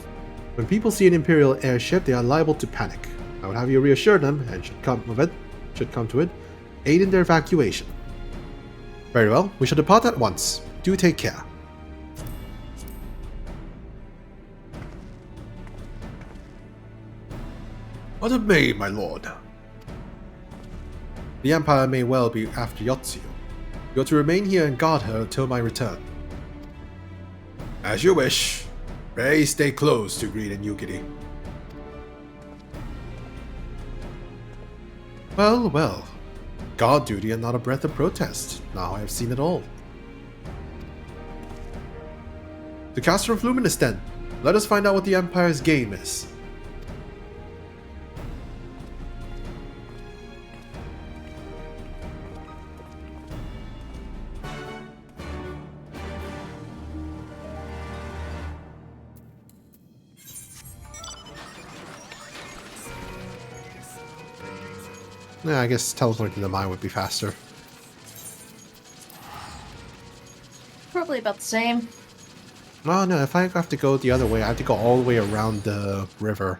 When people see an Imperial airship, they are liable to panic. I would have you reassure them, and should come to it, aid in their evacuation. Very well, we shall depart at once. Do take care. What of me, my lord? The Empire may well be after Yotsuyu. You are to remain here and guard her until my return. As you wish. Pray stay close to Green and Yugiri. Well, well. Guard duty and not a breath of protest. Now I have seen it all. To Castrum Fluminus then. Let us find out what the Empire's game is. Yeah, I guess teleporting to the mine would be faster. Probably about the same. Oh no, if I have to go the other way, I have to go all the way around the river.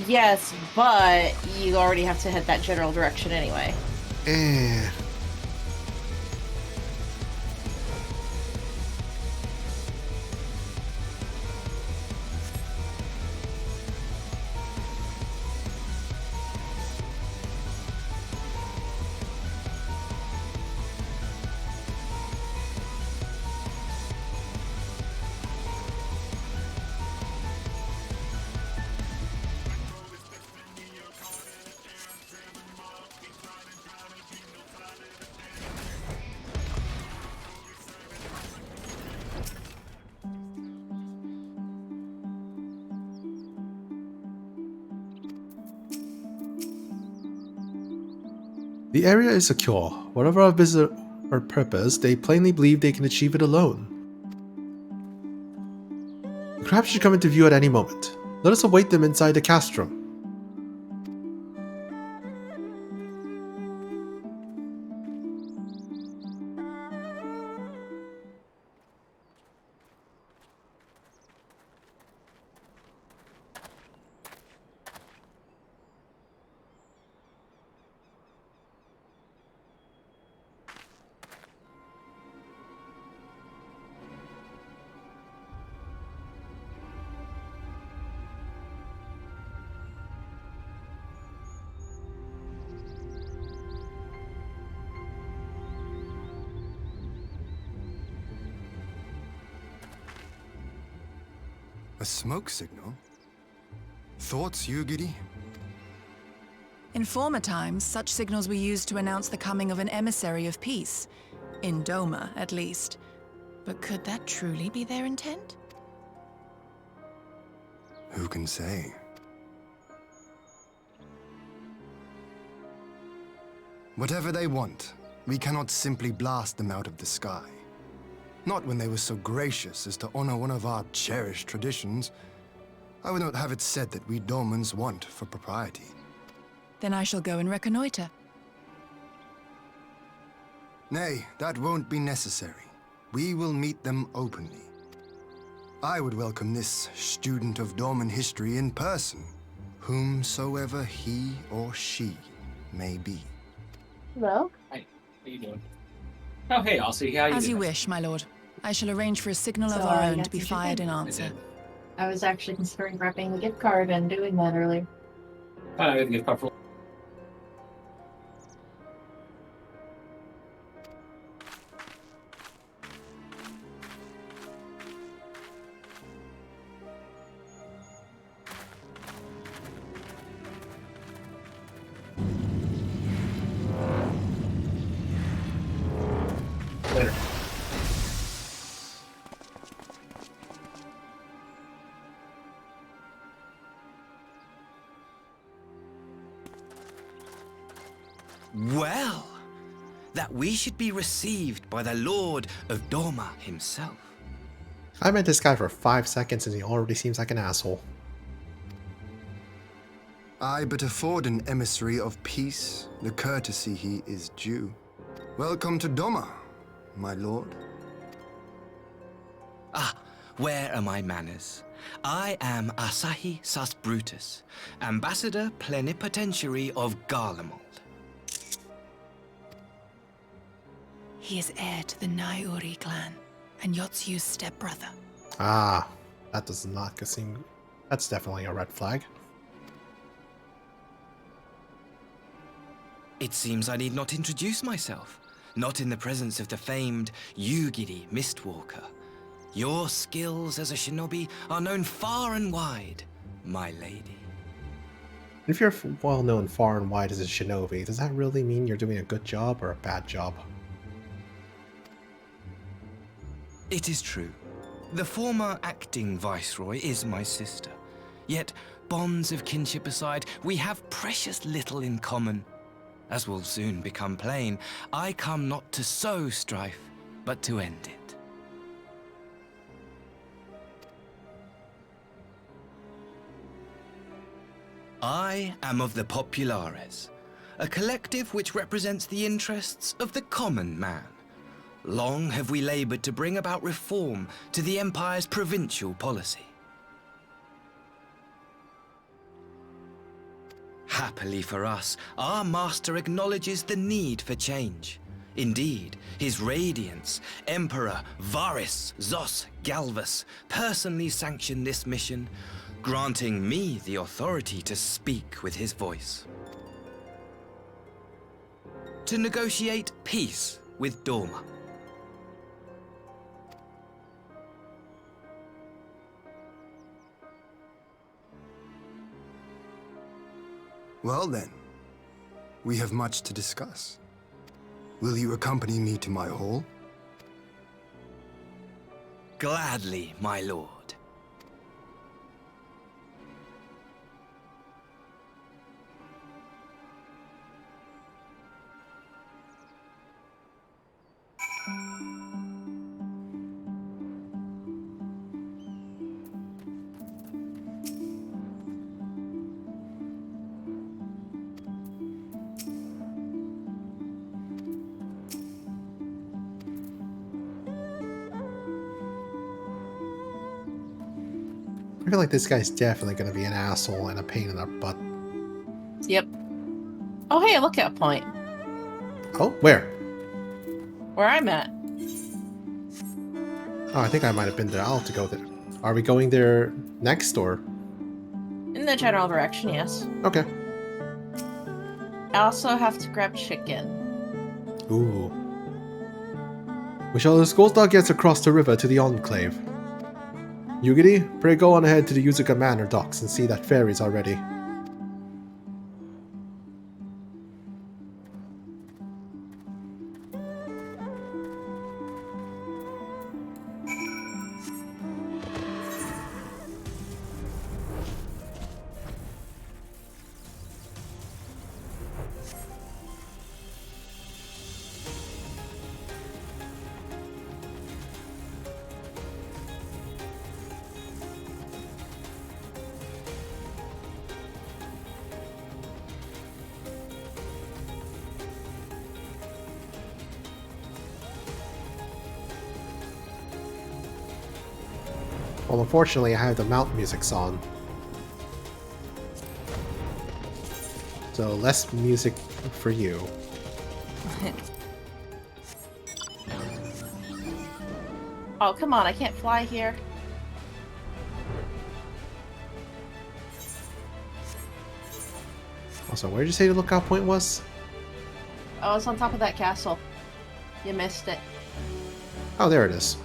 Yes, but you already have to head that general direction anyway. Eh. The area is secure. Whatever our visit or purpose, they plainly believe they can achieve it alone. The craft should come into view at any moment. Let us await them inside the castrum. A smoke signal? Thoughts, Yugiri? In former times, such signals were used to announce the coming of an emissary of peace. In Doma, at least. But could that truly be their intent? Who can say? Whatever they want, we cannot simply blast them out of the sky. Not when they were so gracious as to honor one of our cherished traditions. I would not have it said that we Domans want for propriety. Then I shall go and reconnoiter. Nay, that won't be necessary. We will meet them openly. I would welcome this student of Dorman history in person, whomsoever he or she may be. Hello? Hi, how you doing? Oh, hey, Elsie, how you As doing? you wish, my lord. I shall arrange for a signal of So, our own yes, to be you should fired think. in answer. I was actually considering wrapping the gift card and doing that earlier. I got the gift card for. Later. Well, that we should be received by the Lord of Doma himself. I met this guy for 5 seconds and he already seems like an asshole. I but afford an emissary of peace the courtesy he is due. Welcome to Doma, my lord. Ah, where are my manners? I am Asahi Sus Brutus, Ambassador Plenipotentiary of Garlemald. He is heir to the Naiuri clan, and Yotsu's stepbrother. Ah, that does not seem... That's definitely a red flag. It seems I need not introduce myself, not in the presence of the famed Yugiri Mistwalker. Your skills as a shinobi are known far and wide, my lady. If you're well known far and wide as a shinobi, does that really mean you're doing a good job or a bad job? It is true. The former acting viceroy is my sister. Yet, bonds of kinship aside, we have precious little in common. As will soon become plain, I come not to sow strife, but to end it. I am of the Populares, a collective which represents the interests of the common man. Long have we labored to bring about reform to the Empire's provincial policy. Happily for us, our master acknowledges the need for change. Indeed, his radiance, Emperor Varys Zos Galvus, personally sanctioned this mission, granting me the authority to speak with his voice. To negotiate peace with Doma. Well then, we have much to discuss. Will you accompany me to my hall? Gladly, my lord. I feel like this guy's definitely going to be an asshole and a pain in our butt. Yep. Oh, hey, look at point. Oh, where? Where I'm at. Oh, I think I might have been there. I'll have to go there. Are we going there next or? In the general direction, yes. Okay. I also have to grab chicken. Ooh. We shall escort our guests across the river to the Enclave. Yugiri, pray go on ahead to the Yuzuka Manor docks and see that ferries are ready. Well, unfortunately, I have the mount music on. So, less music for you. Oh, come on, I can't fly here. Also, where did you say the lookout point was? Oh, it's on top of that castle. You missed it. Oh, there it is.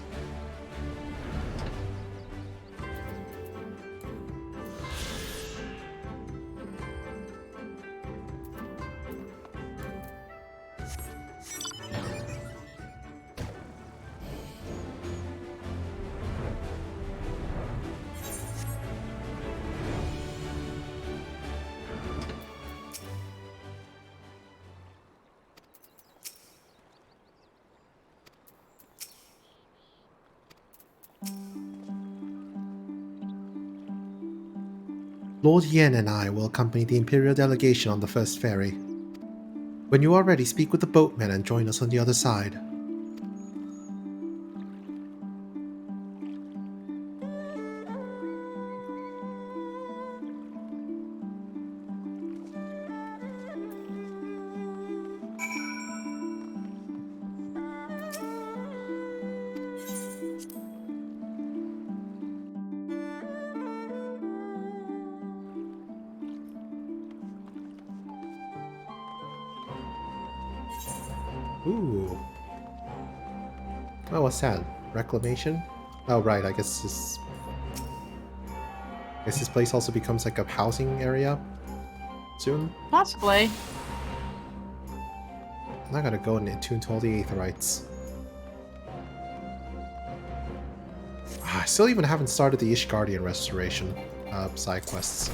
Lord Yen and I will accompany the Imperial delegation on the first ferry. When you are ready, speak with the boatmen and join us on the other side. Ooh. Oh, what's that? Reclamation? Oh, right, I guess this place also becomes like a housing area soon. Possibly. I gotta go and attune to all the Aetherites. I still even haven't started the Ishgardian restoration side quests.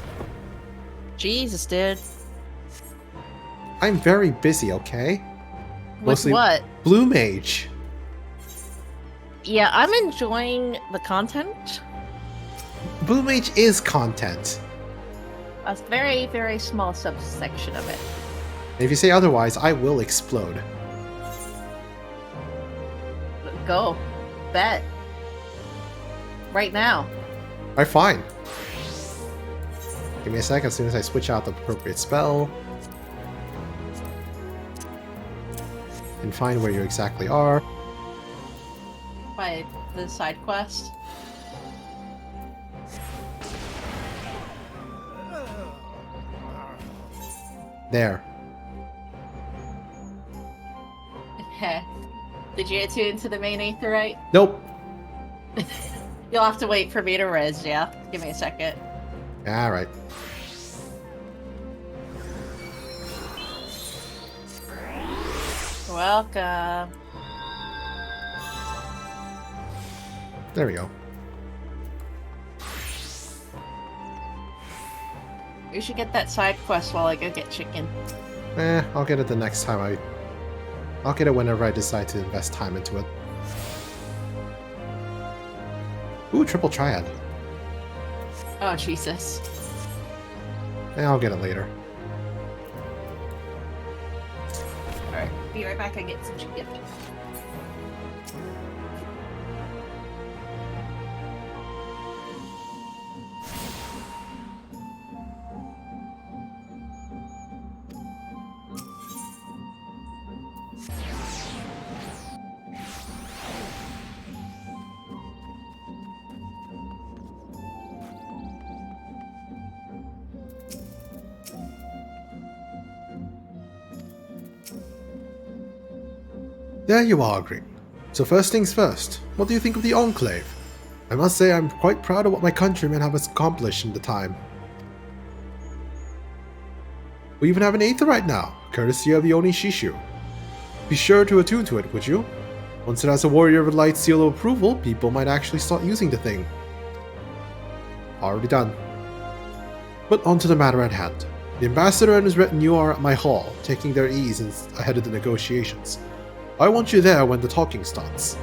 Jesus, dude. I'm very busy, okay? With Mostly what? Blue Mage. Yeah, I'm enjoying the content. Blue Mage is content. A very, very small subsection of it. And if you say otherwise, I will explode. Go. Bet. Right now. Alright, fine. Give me a sec as soon as I switch out the appropriate spell. And find where you exactly are. By the side quest. There. Did you attune to the main Aetherite? Nope. You'll have to wait for me to res, yeah? Give me a second. Alright. Welcome. There we go. You should get that side quest while I go get chicken. I'll get it the next time I'll get it whenever I decide to invest time into it. Ooh, triple triad. Oh, Jesus. I'll get it later. Alright, be right back, I get some chicken. There you are, Green. So first things first, what do you think of the Enclave? I must say I'm quite proud of what my countrymen have accomplished in the time. We even have an Aetherite now, courtesy of the Onishishu. Be sure to attune to it, would you? Once it has a Warrior of Light seal of approval, people might actually start using the thing. Already done. But on to the matter at hand. The ambassador and his retinue are at my hall, taking their ease ahead of the negotiations. I want you there when the talking starts.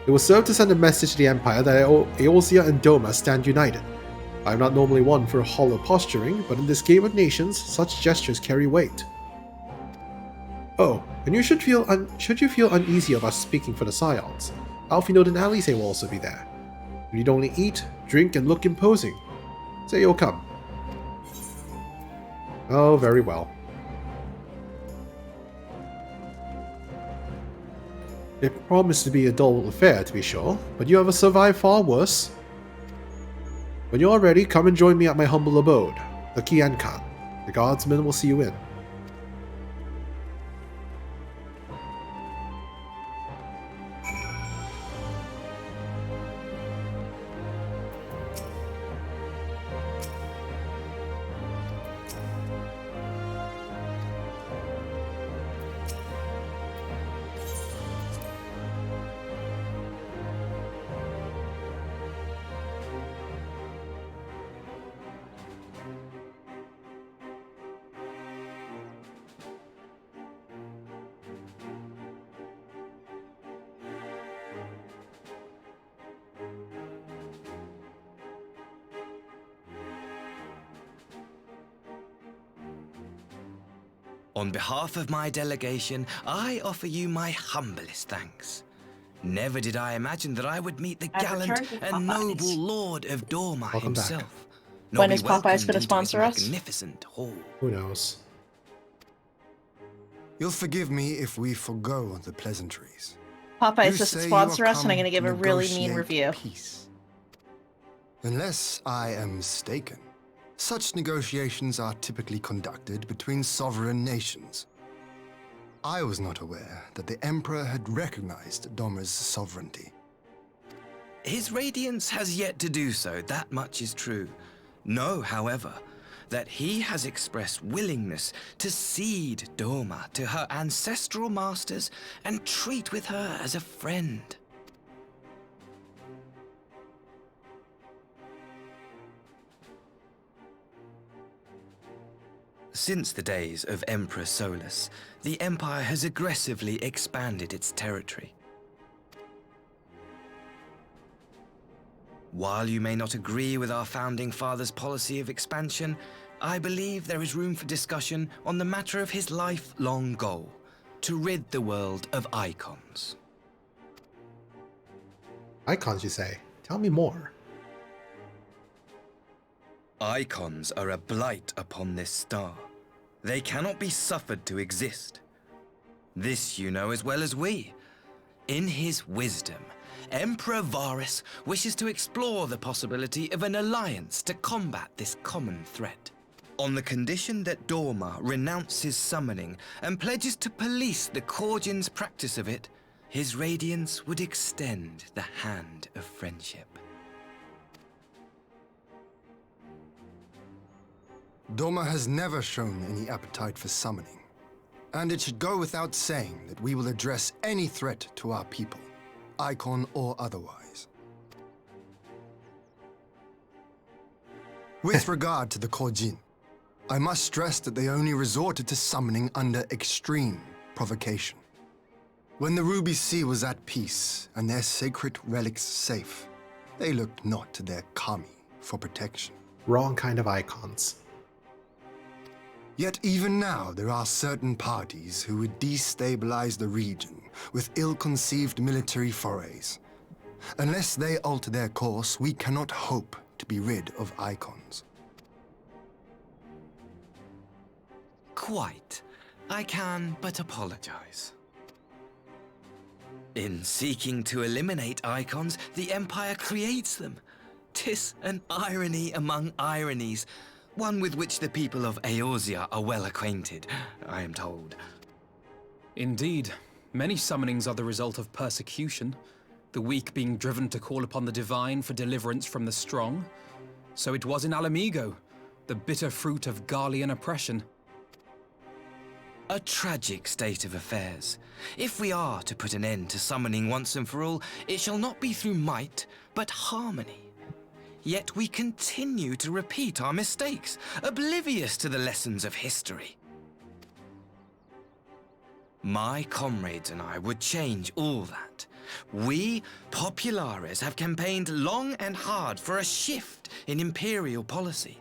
It will serve to send a message to the Empire that Eorzea and Doma stand united. I am not normally one for hollow posturing, but in this game of nations, such gestures carry weight. Oh, and you should you feel uneasy about speaking for the Scions, Alfinod and Alice will also be there. You need only eat, drink, and look imposing. Say you'll come. Oh, very well. It promised to be a dull affair, to be sure, but you have survived far worse. When you are ready, come and join me at my humble abode, the Kiankan. The guardsmen will see you in. On behalf of my delegation, I offer you my humblest thanks. Never did I imagine that I would meet the gallant and noble Lord of Dorma himself. When is Popeyes going to sponsor us? Magnificent hall. Who knows? You'll forgive me if we forgo the pleasantries. Popeyes doesn't sponsor us, and I'm going to give a really mean review. Peace. Unless I am mistaken, such negotiations are typically conducted between sovereign nations. I was not aware that the Emperor had recognized Doma's sovereignty. His Radiance has yet to do so, that much is true. Know, however, that he has expressed willingness to cede Doma to her ancestral masters and treat with her as a friend. Since the days of Emperor Solus, the Empire has aggressively expanded its territory. While you may not agree with our founding father's policy of expansion, I believe there is room for discussion on the matter of his lifelong goal, to rid the world of icons. Icons, you say? Tell me more. Icons are a blight upon this star. They cannot be suffered to exist. This you know as well as we. In his wisdom, Emperor Varus wishes to explore the possibility of an alliance to combat this common threat. On the condition that Dorma renounces summoning and pledges to police the Korgin's practice of it, his Radiance would extend the hand of friendship. Doma has never shown any appetite for summoning, and it should go without saying that we will address any threat to our people, icon or otherwise. With regard to the Korjin, I must stress that they only resorted to summoning under extreme provocation. When the Ruby Sea was at peace and their sacred relics safe, they looked not to their kami for protection. Wrong kind of icons. Yet even now, there are certain parties who would destabilize the region with ill-conceived military forays. Unless they alter their course, we cannot hope to be rid of icons. Quite. I can but apologize. In seeking to eliminate icons, the Empire creates them. 'Tis an irony among ironies, one with which the people of Eorzea are well acquainted, I am told. Indeed. Many summonings are the result of persecution. the weak being driven to call upon the divine for deliverance from the strong. So it was in Alamigo, the bitter fruit of Garlean oppression. A tragic state of affairs. If we are to put an end to summoning once and for all, it shall not be through might, but harmony. Yet we continue to repeat our mistakes, oblivious to the lessons of history. My comrades and I would change all that. We, Populares, have campaigned long and hard for a shift in imperial policy.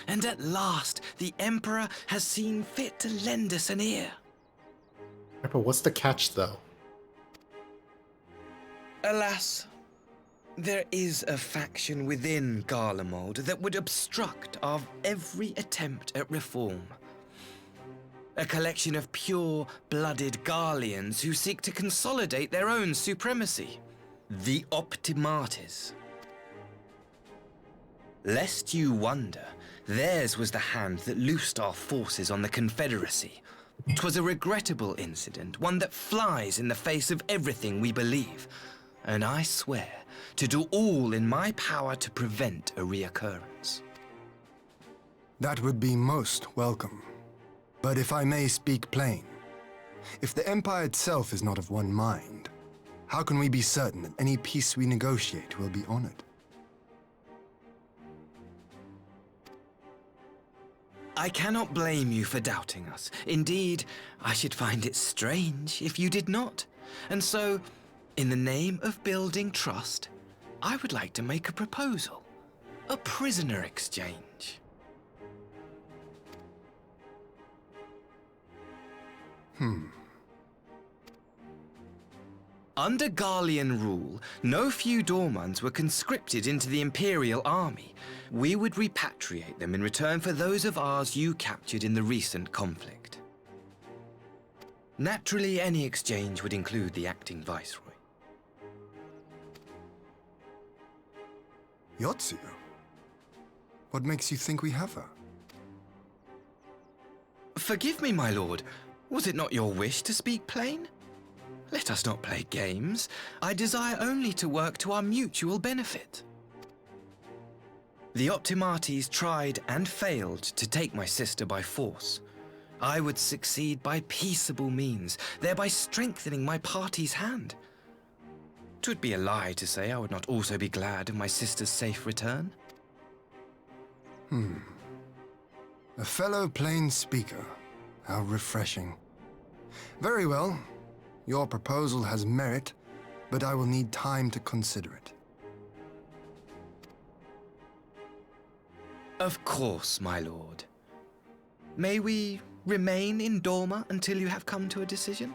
And at last, the Emperor has seen fit to lend us an ear. But what's the catch, though? Alas, there is a faction within Garlemald that would obstruct our every attempt at reform. A collection of pure-blooded Garleans who seek to consolidate their own supremacy. The Optimates. Lest you wonder, theirs was the hand that loosed our forces on the Confederacy. 'Twas a regrettable incident, one that flies in the face of everything we believe. And I swear to do all in my power to prevent a reoccurrence. That would be most welcome. But if I may speak plain, if the Empire itself is not of one mind, how can we be certain that any peace we negotiate will be honored? I cannot blame you for doubting us. Indeed, I should find it strange if you did not. And so, in the name of building trust, I would like to make a proposal. A prisoner exchange. Under Garlean rule, no few Dormans were conscripted into the Imperial Army. We would repatriate them in return for those of ours you captured in the recent conflict. Naturally, any exchange would include the acting Viceroy. Yotsu? What makes you think we have her? Forgive me, my lord. Was it not your wish to speak plain? Let us not play games. I desire only to work to our mutual benefit. The Optimates tried and failed to take my sister by force. I would succeed by peaceable means, thereby strengthening my party's hand. 'Twould be a lie to say I would not also be glad of my sister's safe return. A fellow plain speaker. How refreshing. Very well. Your proposal has merit, but I will need time to consider it. Of course, my lord. May we remain in Dorma until you have come to a decision?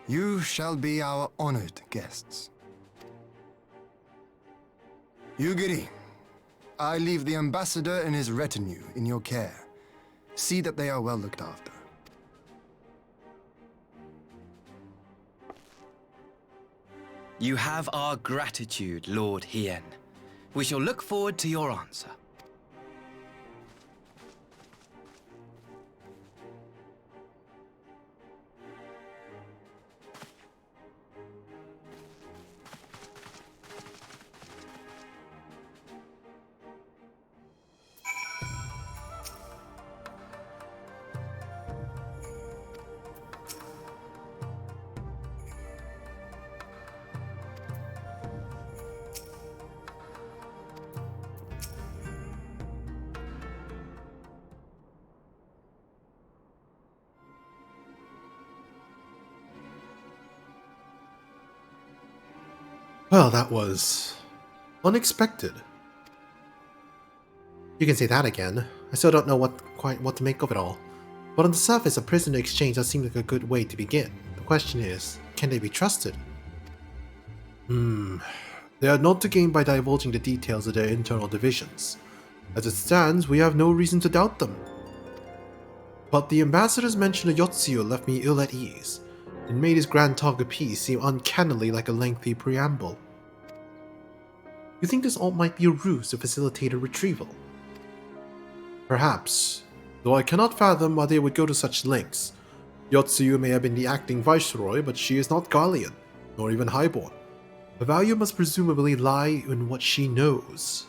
You shall be our honored guests. Yugiri, I leave the ambassador and his retinue in your care. See that they are well looked after. You have our gratitude, Lord Hien. We shall look forward to your answer. Well, that was unexpected. You can say that again. I still don't know quite what to make of it all. But on the surface, a prisoner exchange does seem like a good way to begin. The question is, can they be trusted? They are not to gain by divulging the details of their internal divisions. As it stands, we have no reason to doubt them. But the ambassador's mention of Yotsuyo left me ill at ease. It made his grand talk of peace seem uncannily like a lengthy preamble. You think this all might be a ruse to facilitate a retrieval? Perhaps, though I cannot fathom why they would go to such lengths. Yotsuyu may have been the acting viceroy, but she is not Garlean, nor even highborn. The value must presumably lie in what she knows.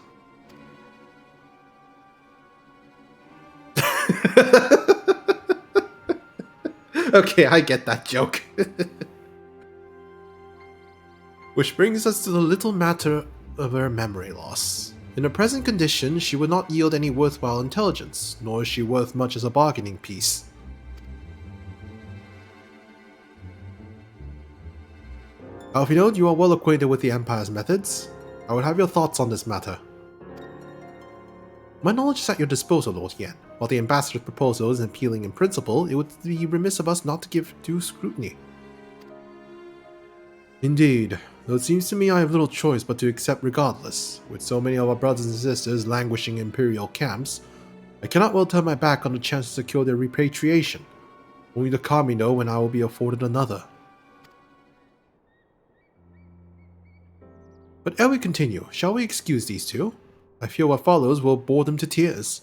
Okay, I get that joke. Which brings us to the little matter of her memory loss. In her present condition, she would not yield any worthwhile intelligence, nor is she worth much as a bargaining piece. Alphinaud, you are well acquainted with the Empire's methods. I would have your thoughts on this matter. My knowledge is at your disposal, Lord Yen. While the Ambassador's proposal is appealing in principle, it would be remiss of us not to give due scrutiny. Indeed, though it seems to me I have little choice but to accept regardless. With so many of our brothers and sisters languishing in Imperial camps, I cannot well turn my back on the chance to secure their repatriation. Only the Kami know when I will be afforded another. But ere we continue, shall we excuse these two? I fear what follows will bore them to tears.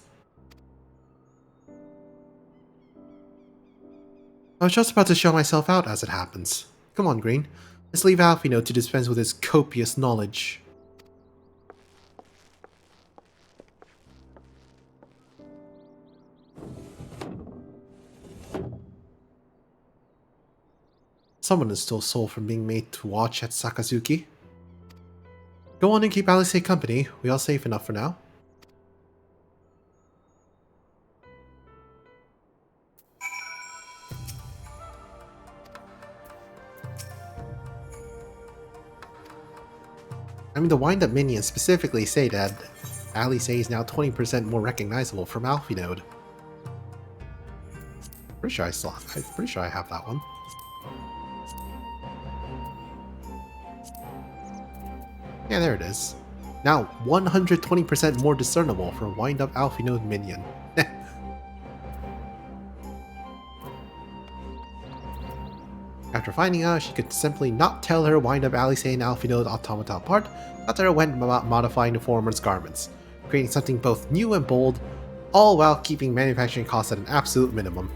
I was just about to show myself out as it happens. Come on, Green. Let's leave Alphinaud to dispense with his copious knowledge. Someone is still sore from being made to watch at Sakazuki. Go on and keep Alice company. We are safe enough for now. I mean, the wind-up minions specifically say that Alice is now 20% more recognizable from Alphinaud. I'm pretty sure I have that one. Yeah, there it is. Now 120% more discernible for a wind-up Alphinaud minion. After finding out she could simply not tell her wind-up Alice and Alphinaud automata apart, Tatara went about modifying the former's garments, creating something both new and bold, all while keeping manufacturing costs at an absolute minimum.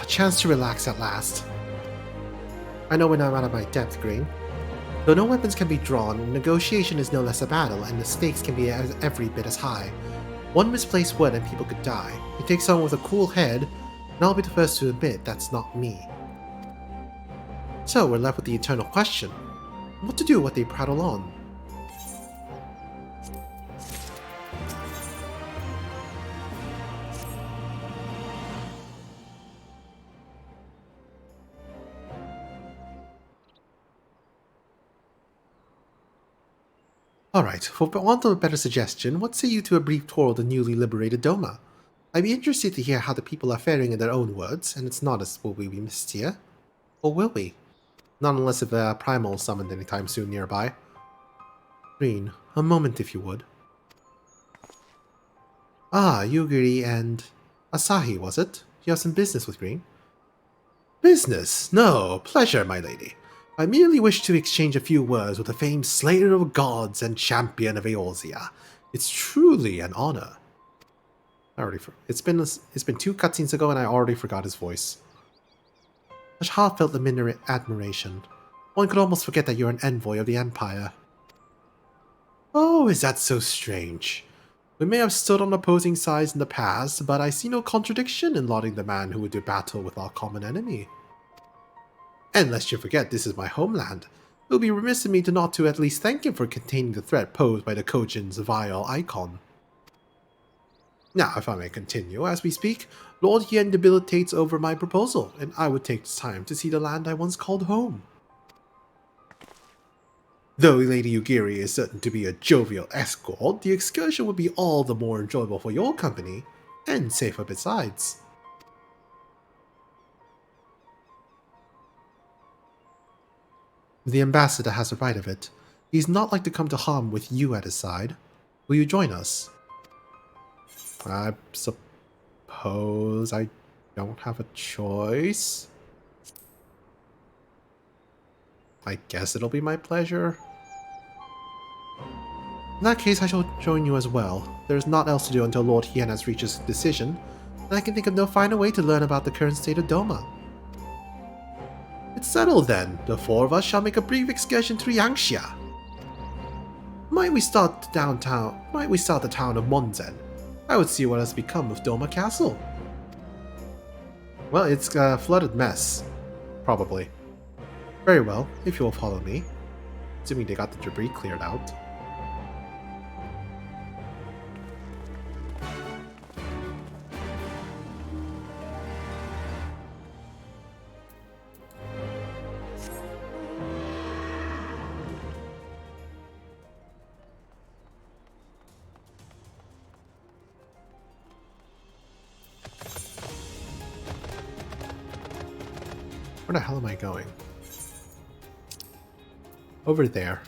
Chance to relax at last. I know when I'm out of my depth, Green. Though no weapons can be drawn, negotiation is no less a battle, and the stakes can be every bit as high. One misplaced word and people could die. It takes someone with a cool head, and I'll be the first to admit that's not me. So we're left with the eternal question. What to do what they prattle on? Alright, for want of a better suggestion, what say you to a brief tour of the newly liberated Doma? I'd be interested to hear how the people are faring in their own words, and it's not as will we be missed here. Or will we? Not unless if a primal is summoned anytime soon nearby. Green, a moment if you would. Ah, Yugiri and Asahi, was it? You have some business with Green? Business? No, pleasure, my lady. I merely wish to exchange a few words with the famed Slayer of Gods and Champion of Eorzea. It's truly an honor. It's been 2 cutscenes ago and I already forgot his voice. Such heartfelt admiration. One could almost forget that you're an envoy of the Empire. Oh, is that so strange? We may have stood on opposing sides in the past, but I see no contradiction in lauding the man who would do battle with our common enemy. And lest you forget, this is my homeland. It would be remiss of me to not to at least thank him for containing the threat posed by the Kojin's vile icon. Now, if I may continue, as we speak, Lord Yen debilitates over my proposal, and I would take this time to see the land I once called home. Though Lady Yugiri is certain to be a jovial escort, the excursion would be all the more enjoyable for your company, and safer besides. The ambassador has a right of it. He's not like to come to harm with you at his side. Will you join us? I suppose I don't have a choice. I guess it'll be my pleasure. In that case, I shall join you as well. There's naught else to do until Lord Hien has reached his decision, and I can think of no finer way to learn about the current state of Doma. It's settled then. The four of us shall make a brief excursion through Yangxia. Might we start the town of Monzen? I would see what has become of Doma Castle. Well, it's a flooded mess. Probably. Very well, if you will follow me. Assuming they got the debris cleared out. Where the hell am I going? Over there.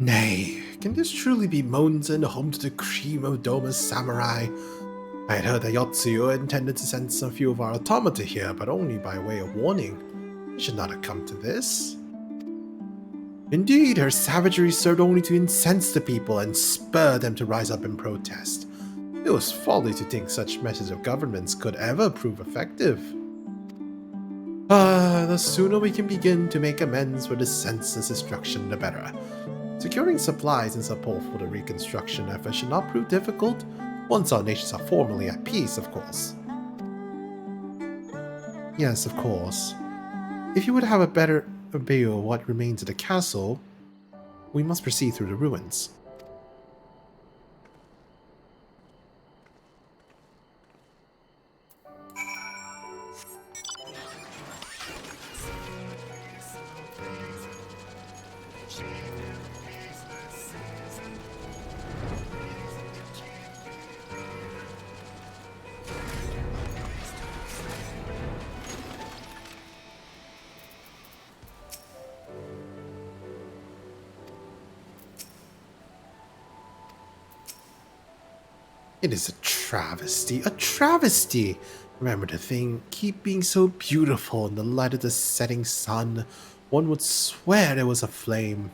Nay, can this truly be Monzen, home to the cream of Doma's samurai? I had heard that Yotsuyo intended to send some few of our automata here, but only by way of warning. It should not have come to this. Indeed, her savagery served only to incense the people and spur them to rise up in protest. It was folly to think such methods of governments could ever prove effective. The sooner we can begin to make amends for this senseless destruction, the better. Securing supplies and support for the reconstruction effort should not prove difficult, once our nations are formally at peace, of course. Yes, of course. If you would have a better view of what remains of the castle, we must proceed through the ruins. It is a travesty, a travesty! Remember the thing, keep being so beautiful in the light of the setting sun. One would swear there was a flame.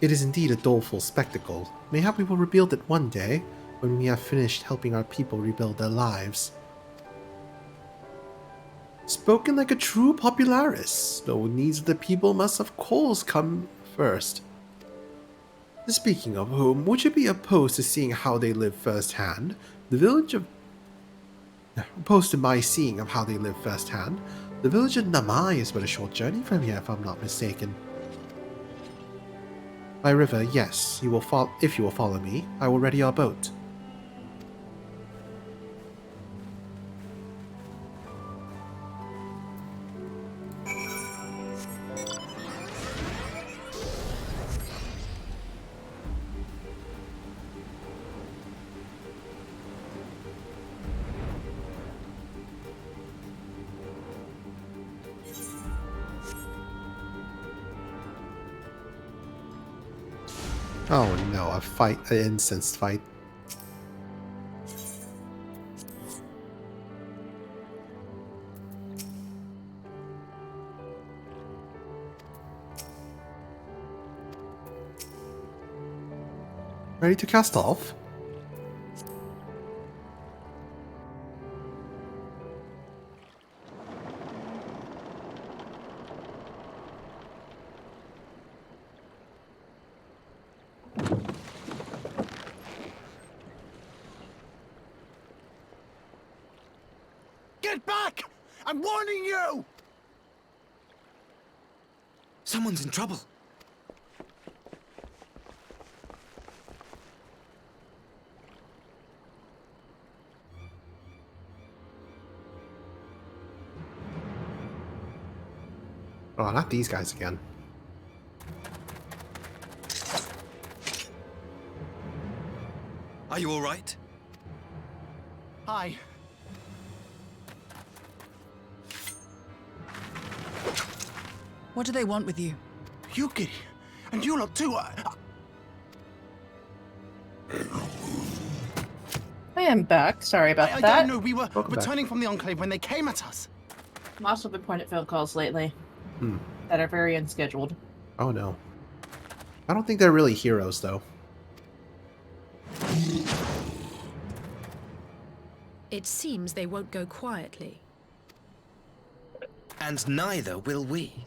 It is indeed a doleful spectacle. Mayhap we will rebuild it one day, when we have finished helping our people rebuild their lives. Spoken like a true popularis, the needs of the people must of course come first. Speaking of whom, would you be opposed to seeing how they live firsthand? Opposed to my seeing of how they live firsthand? The village of Namai is but a short journey from here, if I'm not mistaken. By river, yes. You will if you will follow me, I will ready our boat. Oh no, an incensed fight. Ready to cast off? Get back! I'm warning you! Someone's in trouble. Oh, not these guys again. Are you all right? Hi. What do they want with you? Yuki, and you lot too. I am back. Sorry about I that. don't know. We were Welcome returning from the Enclave when they came at us. I've also been pointing at phone calls lately Hmm. that are very unscheduled. Oh no. I don't think they're really heroes, though. It seems they won't go quietly. And neither will we.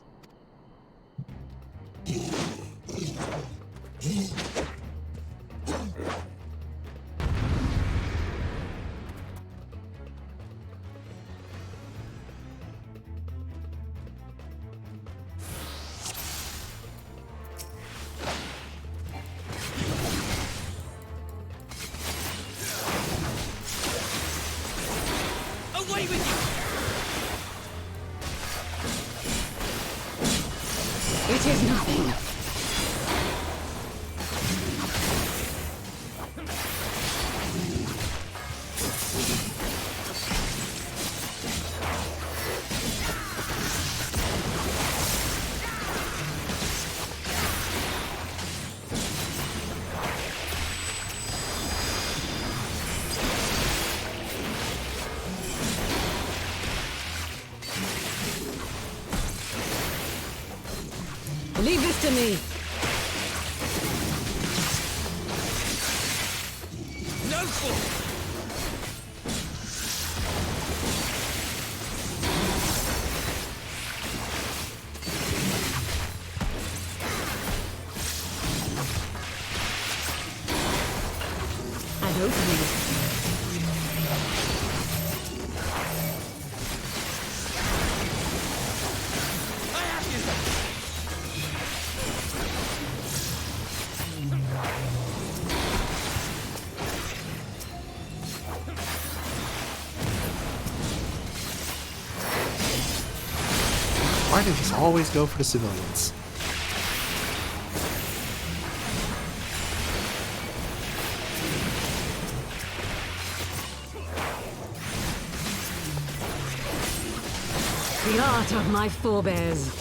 Away with you! It is nothing. Leave this to me. No fool! An opening. Why do they just always go for the civilians? The art of my forebears.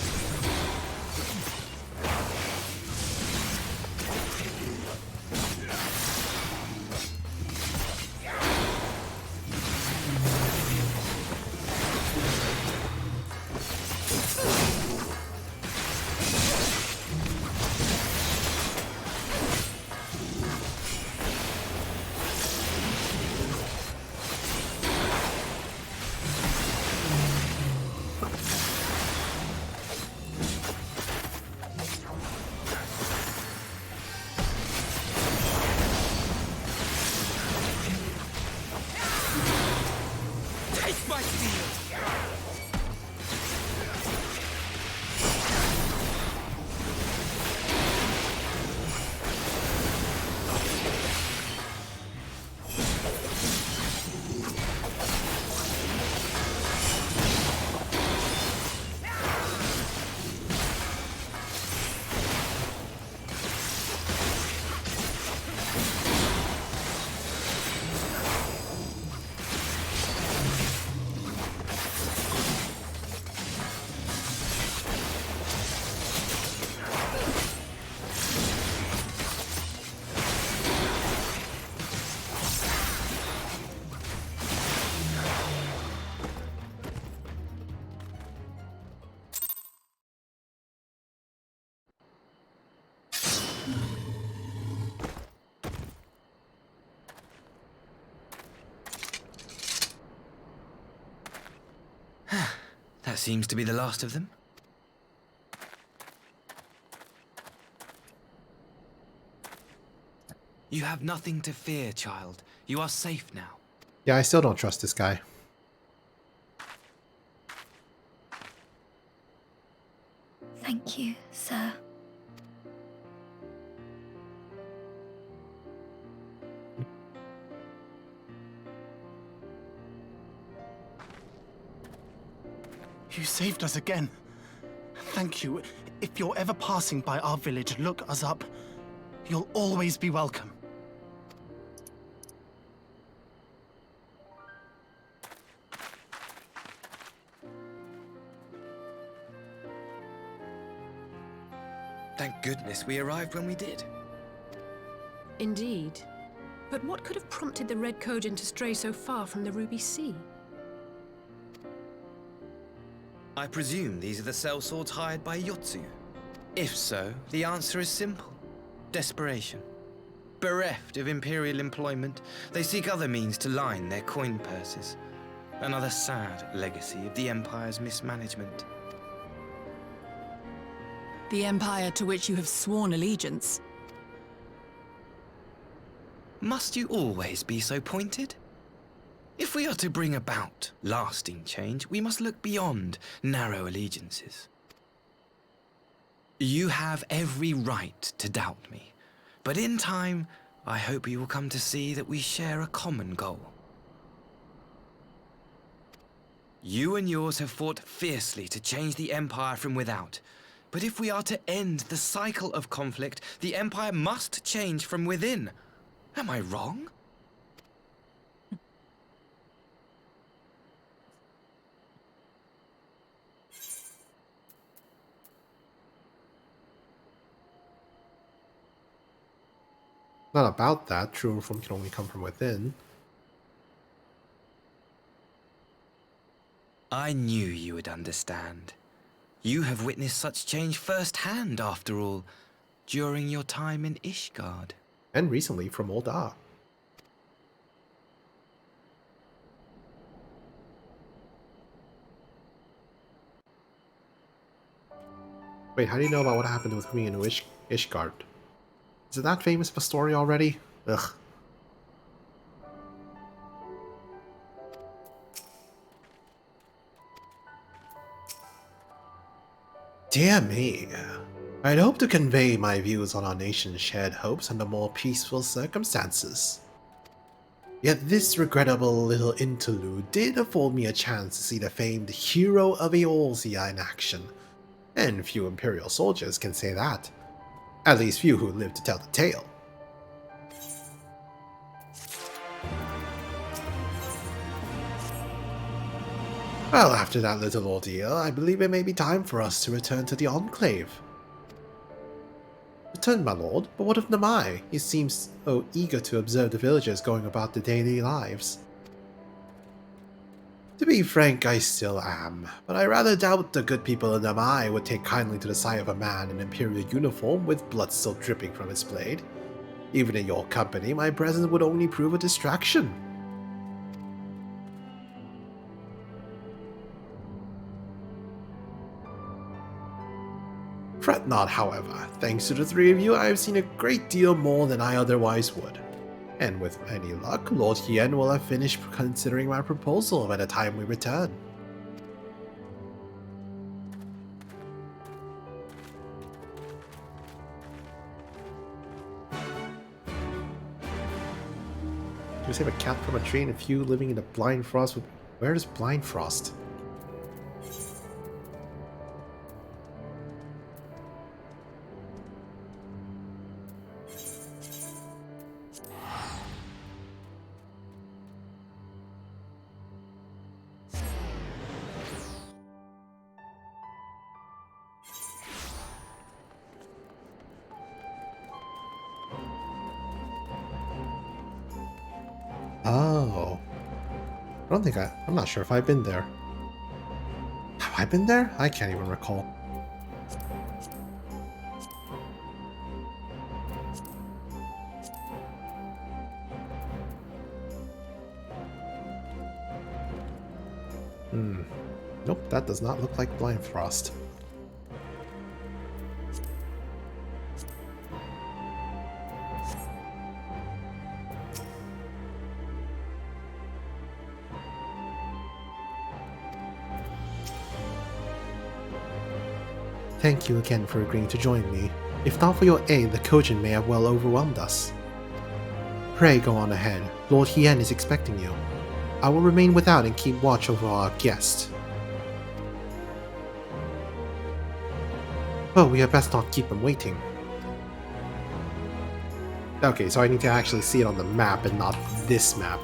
seems to be the last of them. You have nothing to fear, child. You are safe now. Yeah, I still don't trust this guy. Thank you, sir. You saved us again. Thank you. If you're ever passing by our village, look us up. You'll always be welcome. Thank goodness we arrived when we did. Indeed. But what could have prompted the Red Kojin to stray so far from the Ruby Sea? I presume these are the sellswords hired by Yotsu. If so, the answer is simple. Desperation. Bereft of imperial employment, they seek other means to line their coin purses. Another sad legacy of the Empire's mismanagement. The Empire to which you have sworn allegiance. Must you always be so pointed? If we are to bring about lasting change, we must look beyond narrow allegiances. You have every right to doubt me, but in time, I hope you will come to see that we share a common goal. You and yours have fought fiercely to change the Empire from without, but if we are to end the cycle of conflict, the Empire must change from within. Am I wrong? Not about that. True reform can only come from within. I knew you would understand. You have witnessed such change firsthand, after all, during your time in Ishgard. And recently from Ul'dah. Wait, how do you know about what happened with me in Ishgard? Is it that famous of a story already? Ugh. Dear me. I'd hoped to convey my views on our nation's shared hopes under more peaceful circumstances. Yet this regrettable little interlude did afford me a chance to see the famed hero of Eorzea in action, and few Imperial soldiers can say that. At least few who live to tell the tale. Well, after that little ordeal, I believe it may be time for us to return to the Enclave. Return, my lord, but what of Namai? He seems so eager to observe the villagers going about their daily lives. To be frank, I still am, but I rather doubt the good people of Namai would take kindly to the sight of a man in Imperial uniform with blood still dripping from his blade. Even in your company, my presence would only prove a distraction. Fret not, however. Thanks to the three of you, I have seen a great deal more than I otherwise would. And with any luck, Lord Hien will have finished considering my proposal by the time we return. You save a cat from a tree and a few living in the blind frost with... Where is blind frost? Oh. I'm not sure if I've been there. Have I been there? I can't even recall. Nope, that does not look like Blind Frost. Thank you again for agreeing to join me. If not for your aid, the Kojin may have well overwhelmed us. Pray go on ahead. Lord Hien is expecting you. I will remain without and keep watch over our guest. Well, we had best not keep him waiting. Okay, so I need to actually see it on the map and not this map.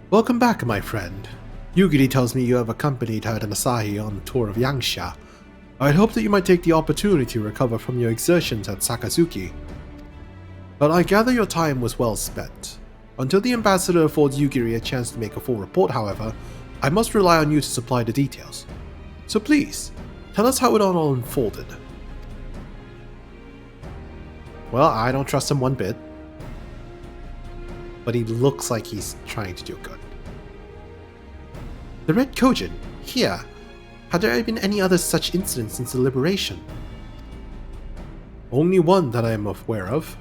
Welcome back, my friend. Yugiri tells me you have accompanied her and Asahi on the tour of Yangsha. I had hoped that you might take the opportunity to recover from your exertions at Sakazuki. But I gather your time was well spent. Until the ambassador affords Yugiri a chance to make a full report, however, I must rely on you to supply the details. So please, tell us how it all unfolded. Well, I don't trust him one bit. But he looks like he's trying to do good. The Red Kojin, here. Had there been any other such incidents since the liberation? Only one that I am aware of.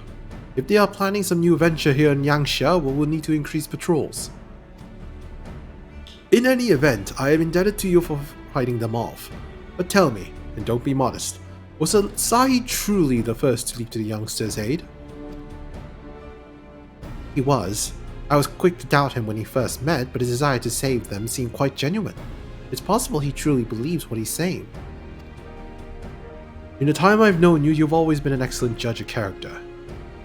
If they are planning some new venture here in Yangsha, we will need to increase patrols. In any event, I am indebted to you for fighting them off. But tell me, and don't be modest, was Asahi truly the first to leap to the youngster's aid? He was. I was quick to doubt him when he first met, but his desire to save them seemed quite genuine. It's possible he truly believes what he's saying. In the time I've known you, you've always been an excellent judge of character.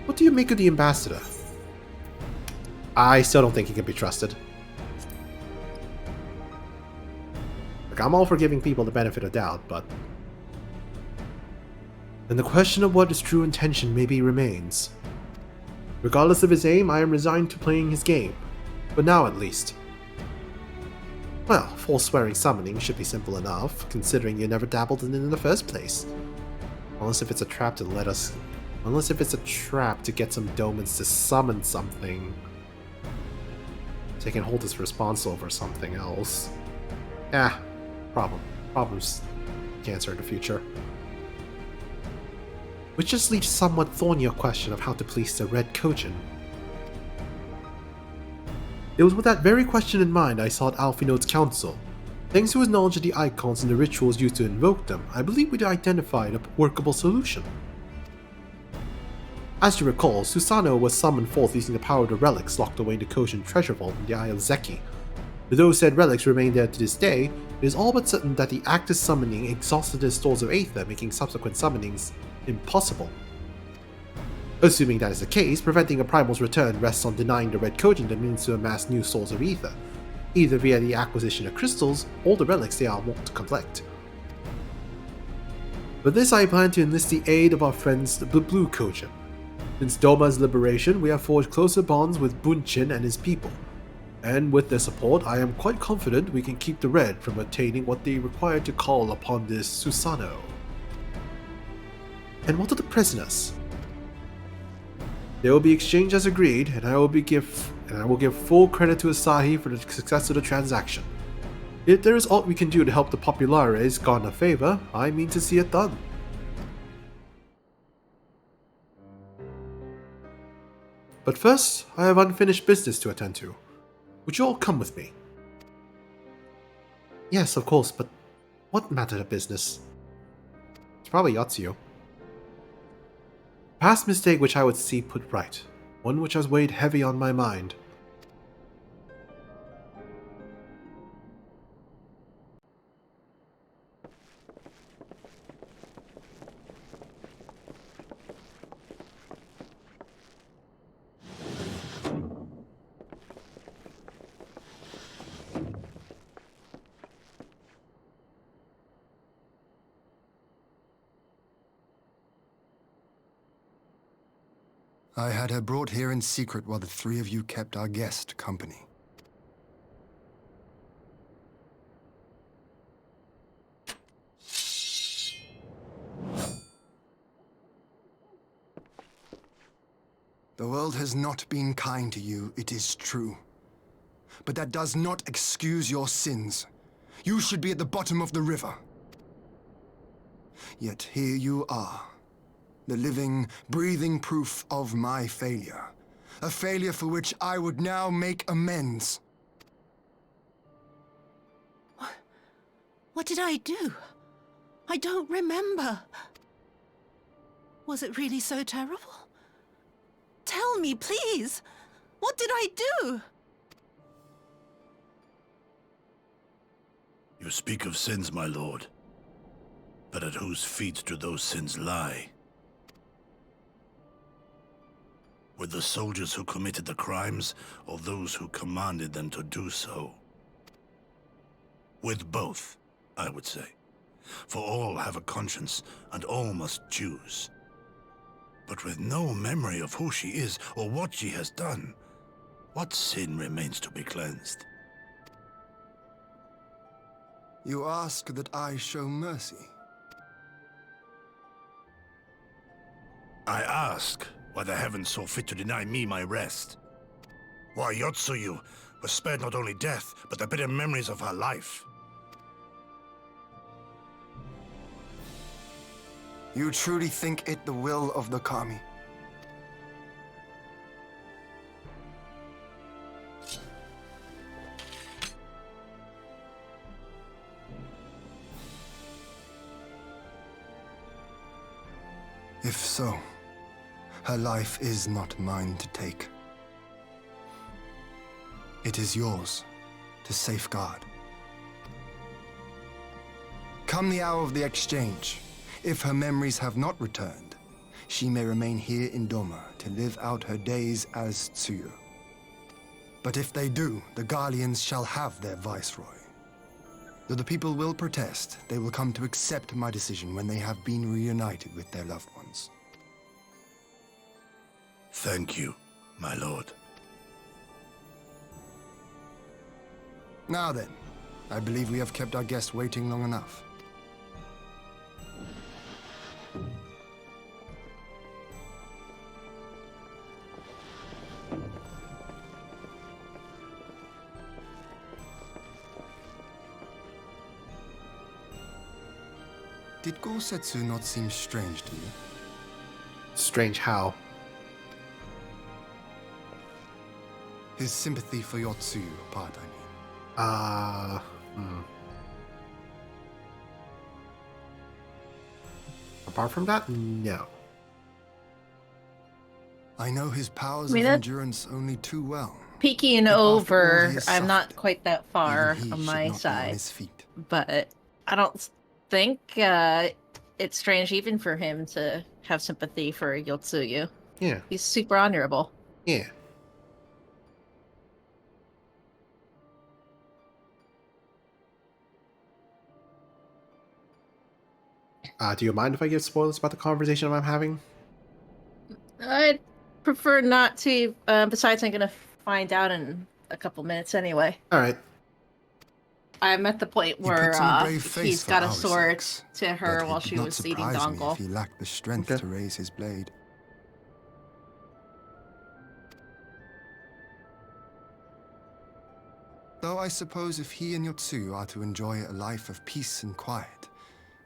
What do you make of the ambassador? I still don't think he can be trusted. Look, I'm all for giving people the benefit of doubt, but... then the question of what his true intention maybe remains. Regardless of his aim, I am resigned to playing his game. For now, at least. Well, forswearing summoning should be simple enough, considering you never dabbled in it in the first place. Unless if it's a trap to let us... Unless if it's a trap to get some domans to summon something. So they can hold us responsible for something else. Problems. Cancer in the future. Which just leaves somewhat thornier question of how to please the Red Kojin. It was with that very question in mind I sought Alphinode's counsel. Thanks to his knowledge of the icons and the rituals used to invoke them, I believe we'd identified a workable solution. As you recall, Susanoo was summoned forth using the power of the relics locked away in the Kojin treasure vault in the Isle of Zeki. Though said relics remain there to this day, it is all but certain that the act of summoning exhausted his stores of aether, making subsequent summonings impossible. Assuming that is the case, preventing a primal's return rests on denying the Red Kojin the means to amass new stores of ether, either via the acquisition of crystals or the relics they are wont to collect. For this I plan to enlist the aid of our friends the Blue Kojin. Since Doma's liberation, we have forged closer bonds with Bunchin and his people, and with their support I am quite confident we can keep the Red from attaining what they require to call upon this Susanoo. And what of the prisoners? They will be exchanged as agreed, and I will give full credit to Asahi for the success of the transaction. If there is aught we can do to help the populares garner favor, I mean to see it done. But first, I have unfinished business to attend to. Would you all come with me? Yes, of course, but what matter of business? It's probably Yatsuyo. Past mistake which I would see put right. one which has weighed heavy on my mind. I had her brought here in secret while the three of you kept our guest company. The world has not been kind to you, it is true. But that does not excuse your sins. You should be at the bottom of the river. Yet here you are. The living, breathing proof of my failure. A failure for which I would now make amends. What did I do? I don't remember. Was it really so terrible? Tell me, please. What did I do? You speak of sins, my lord. But at whose feet do those sins lie? With the soldiers who committed the crimes, or those who commanded them to do so? With both, I would say. For all have a conscience, and all must choose. But with no memory of who she is, or what she has done, what sin remains to be cleansed? You ask that I show mercy. I ask why the heavens saw fit to deny me my rest. Why Yotsuyu was spared not only death, but the bitter memories of her life. You truly think it the will of the Kami? If so, her life is not mine to take. It is yours to safeguard. Come the hour of the exchange, if her memories have not returned, she may remain here in Doma to live out her days as Tsuyu. But if they do, the Garleans shall have their viceroy. Though the people will protest, they will come to accept my decision when they have been reunited with their loved ones. Thank you, my lord. Now then, I believe we have kept our guest waiting long enough. Did Gosetsu not seem strange to you? Strange how? His sympathy for Yotsuyu, part, I mean. Apart from that, no. I know his powers I mean, of that- endurance only too well. Peeking But after all over, he has I'm not suffered, quite that far even he on should my not be on side. his feet. But I don't think it's strange even for him to have sympathy for Yotsuyu. Yeah. He's super honorable. Yeah. Do you mind if I give spoilers about the conversation I'm having? I'd prefer not to. Besides, I'm gonna find out in a couple minutes anyway. All right. I'm at the point He where puts on a brave face he's for got a our sword sakes, to her but while it did she not was eating surprise me dongle. if he lacked the strength to raise his blade. Though I suppose if he and Yotsuyu are to enjoy a life of peace and quiet,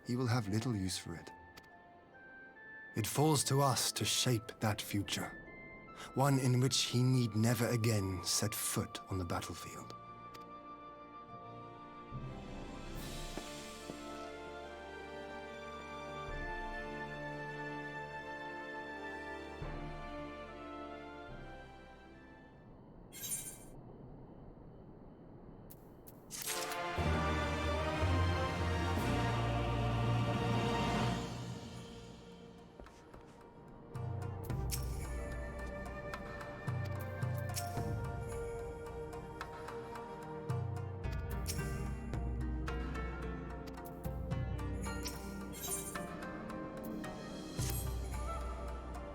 he will have little use for it. It falls to us to shape that future, one in which he need never again set foot on the battlefield.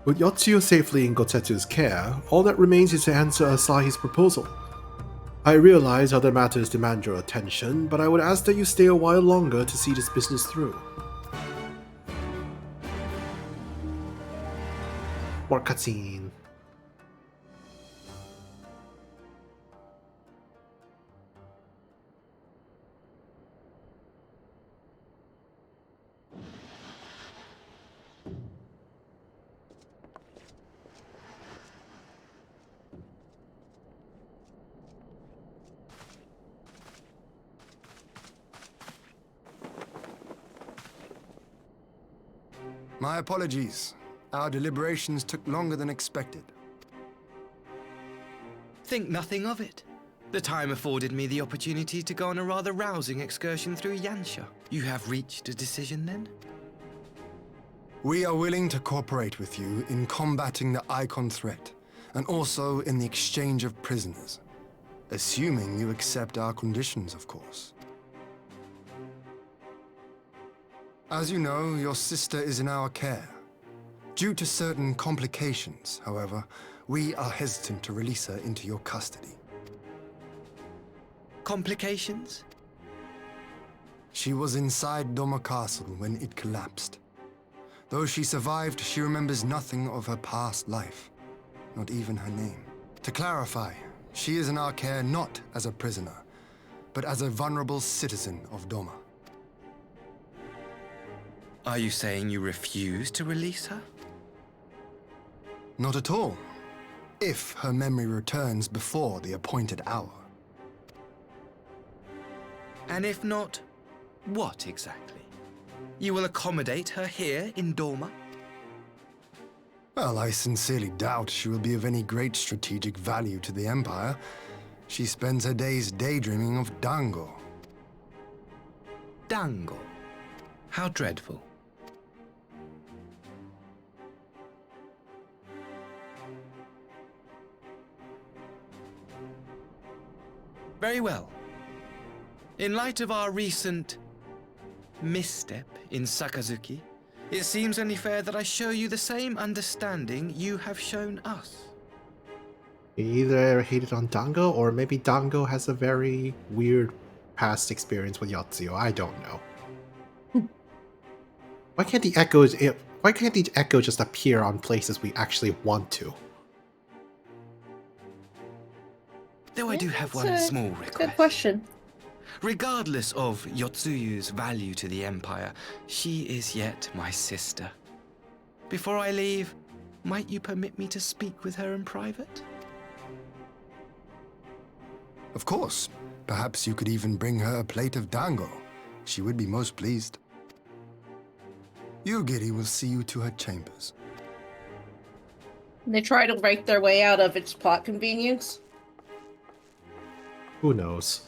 With Yotsuyo safely in Gotetsu's care, all that remains is to answer Asahi's proposal. I realize other matters demand your attention, but I would ask that you stay a while longer to see this business through. More cutscene. My apologies. Our deliberations took longer than expected. Think nothing of it. The time afforded me the opportunity to go on a rather rousing excursion through Yansha. You have reached a decision then? We are willing to cooperate with you in combating the Icon threat, and also in the exchange of prisoners. Assuming you accept our conditions, of course. As you know, your sister is in our care. Due to certain complications, however, we are hesitant to release her into your custody. Complications? She was inside Doma Castle when it collapsed. Though she survived, she remembers nothing of her past life, not even her name. To clarify, she is in our care not as a prisoner, but as a vulnerable citizen of Doma. Are you saying you refuse to release her? Not at all. If her memory returns before the appointed hour. And if not, what exactly? You will accommodate her here in Doma? Well, I sincerely doubt she will be of any great strategic value to the Empire. She spends her days daydreaming of Dango. Dango? How dreadful. Very well. In light of our recent misstep in Sakazuki, it seems only fair that I show you the same understanding you have shown us. He either hated on Dango, or maybe Dango has a very weird past experience with Yotsuyo. I don't know. Why can't the echo just appear on places we actually want to? Though I do have one small request. Good question. Regardless of Yotsuyu's value to the Empire, she is yet my sister. Before I leave, might you permit me to speak with her in private? Of course. Perhaps you could even bring her a plate of dango. She would be most pleased. Yugiri will see you to her chambers. They try to break their way out of its plot convenience. Who knows?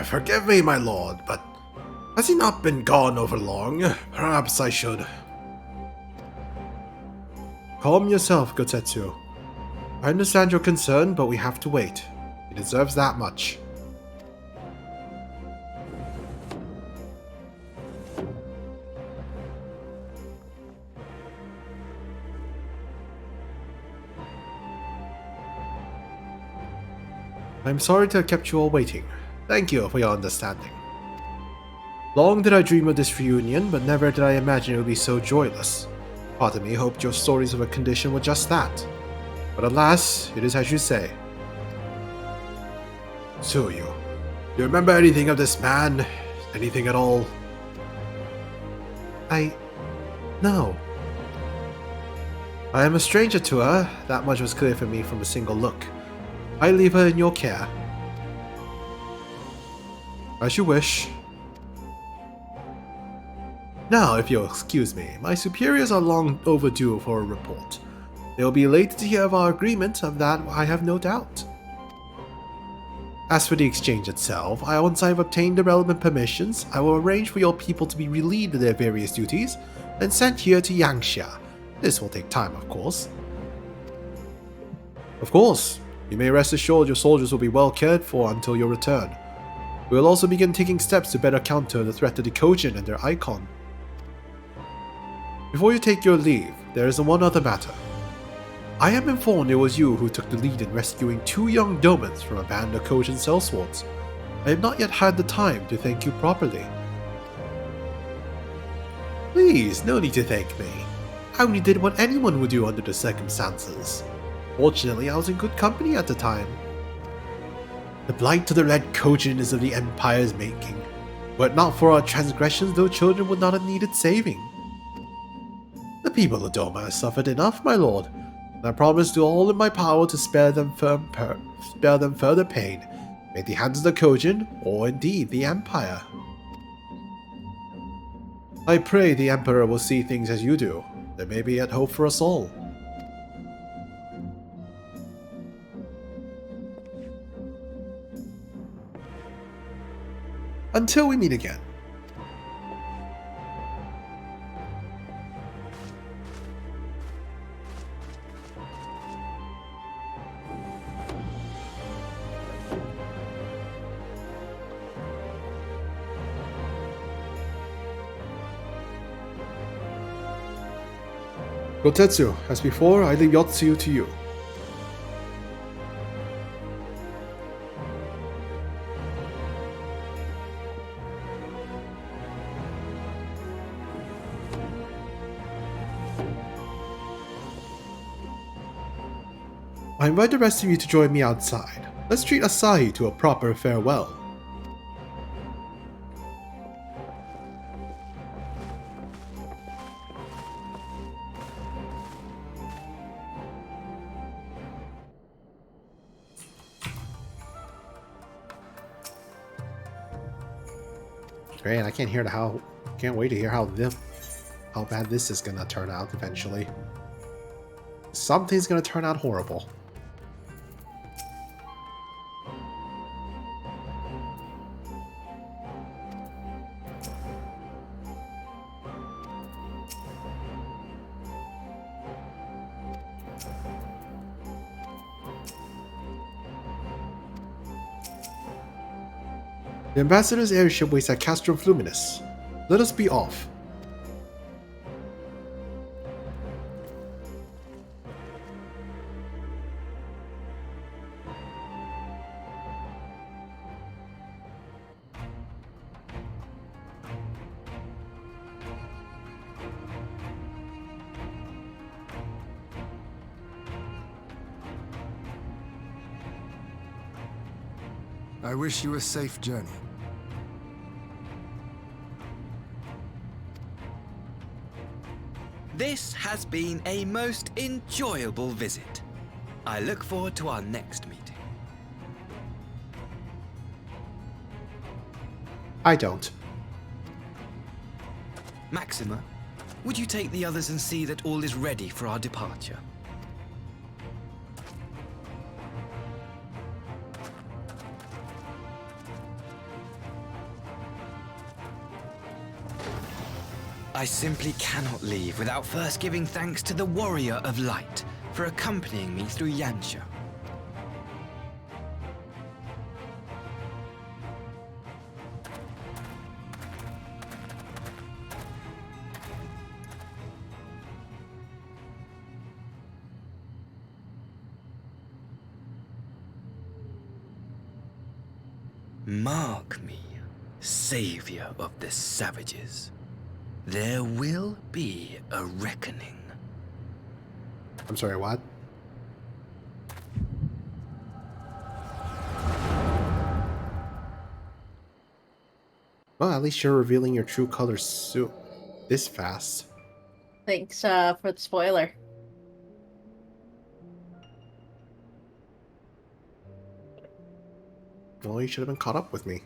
Forgive me, my lord, but has he not been gone over long? Perhaps I should. Calm yourself, Gotetsu. I understand your concern, but we have to wait. He deserves that much. I'm sorry to have kept you all waiting. Thank you for your understanding. Long did I dream of this reunion, but never did I imagine it would be so joyless. Part of me hoped your stories of her condition were just that. But alas, it is as you say. Tsuyu, do you remember anything of this man? Anything at all? No. I am a stranger to her, that much was clear for me from a single look. I leave her in your care. As you wish. Now, if you'll excuse me, my superiors are long overdue for a report. They'll be elated to hear of our agreement, of that I have no doubt. As for the exchange itself, once I've obtained the relevant permissions, I will arrange for your people to be relieved of their various duties and sent here to Yangxia. This will take time, of course. Of course, you may rest assured your soldiers will be well cared for until your return. We will also begin taking steps to better counter the threat to the Kojin and their icon. Before you take your leave, there is one other matter. I am informed it was you who took the lead in rescuing 2 young domans from a band of Kojin sellswords. I have not yet had the time to thank you properly. Please, no need to thank me. I only did what anyone would do under the circumstances. Fortunately, I was in good company at the time. The blight to the Red Kojin is of the Empire's making. Were it not for our transgressions, those children would not have needed saving. The people of Doma have suffered enough, my lord, and I promise to do all in my power to spare them further pain, may it the hands of the Kojin, or indeed the Empire. I pray the Emperor will see things as you do. There may be yet hope for us all. Until we meet again. Gotetsu, as before, I leave Yotsuyu to you. I invite the rest of you to join me outside. Let's treat Asahi to a proper farewell. Great, I can't wait to hear how bad this is gonna turn out eventually. Something's gonna turn out horrible. The ambassador's airship waits at Castrum Fluminus. Let us be off. I wish you a safe journey. This has been a most enjoyable visit. I look forward to our next meeting. I don't. Maxima, would you take the others and see that all is ready for our departure? I simply cannot leave without first giving thanks to the Warrior of Light for accompanying me through Yansha. Mark me, savior of the savages. There will be a reckoning. I'm sorry, what? Well, at least you're revealing your true colors soon. This fast. Thanks for the spoiler. Well, you should have been caught up with me.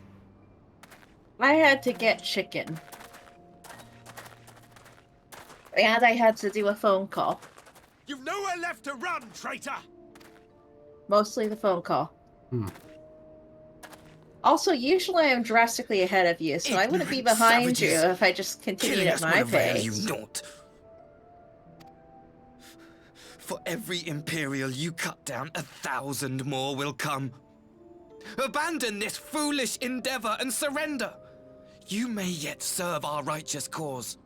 I had to get chicken. And I had to do a phone call. You've nowhere left to run, traitor! Mostly the phone call. Hmm. Also, usually I'm drastically ahead of you, so I wouldn't be behind you if I just continued at my pace. You not. For every Imperial you cut down, 1,000 more will come. Abandon this foolish endeavor and surrender. You may yet serve our righteous cause.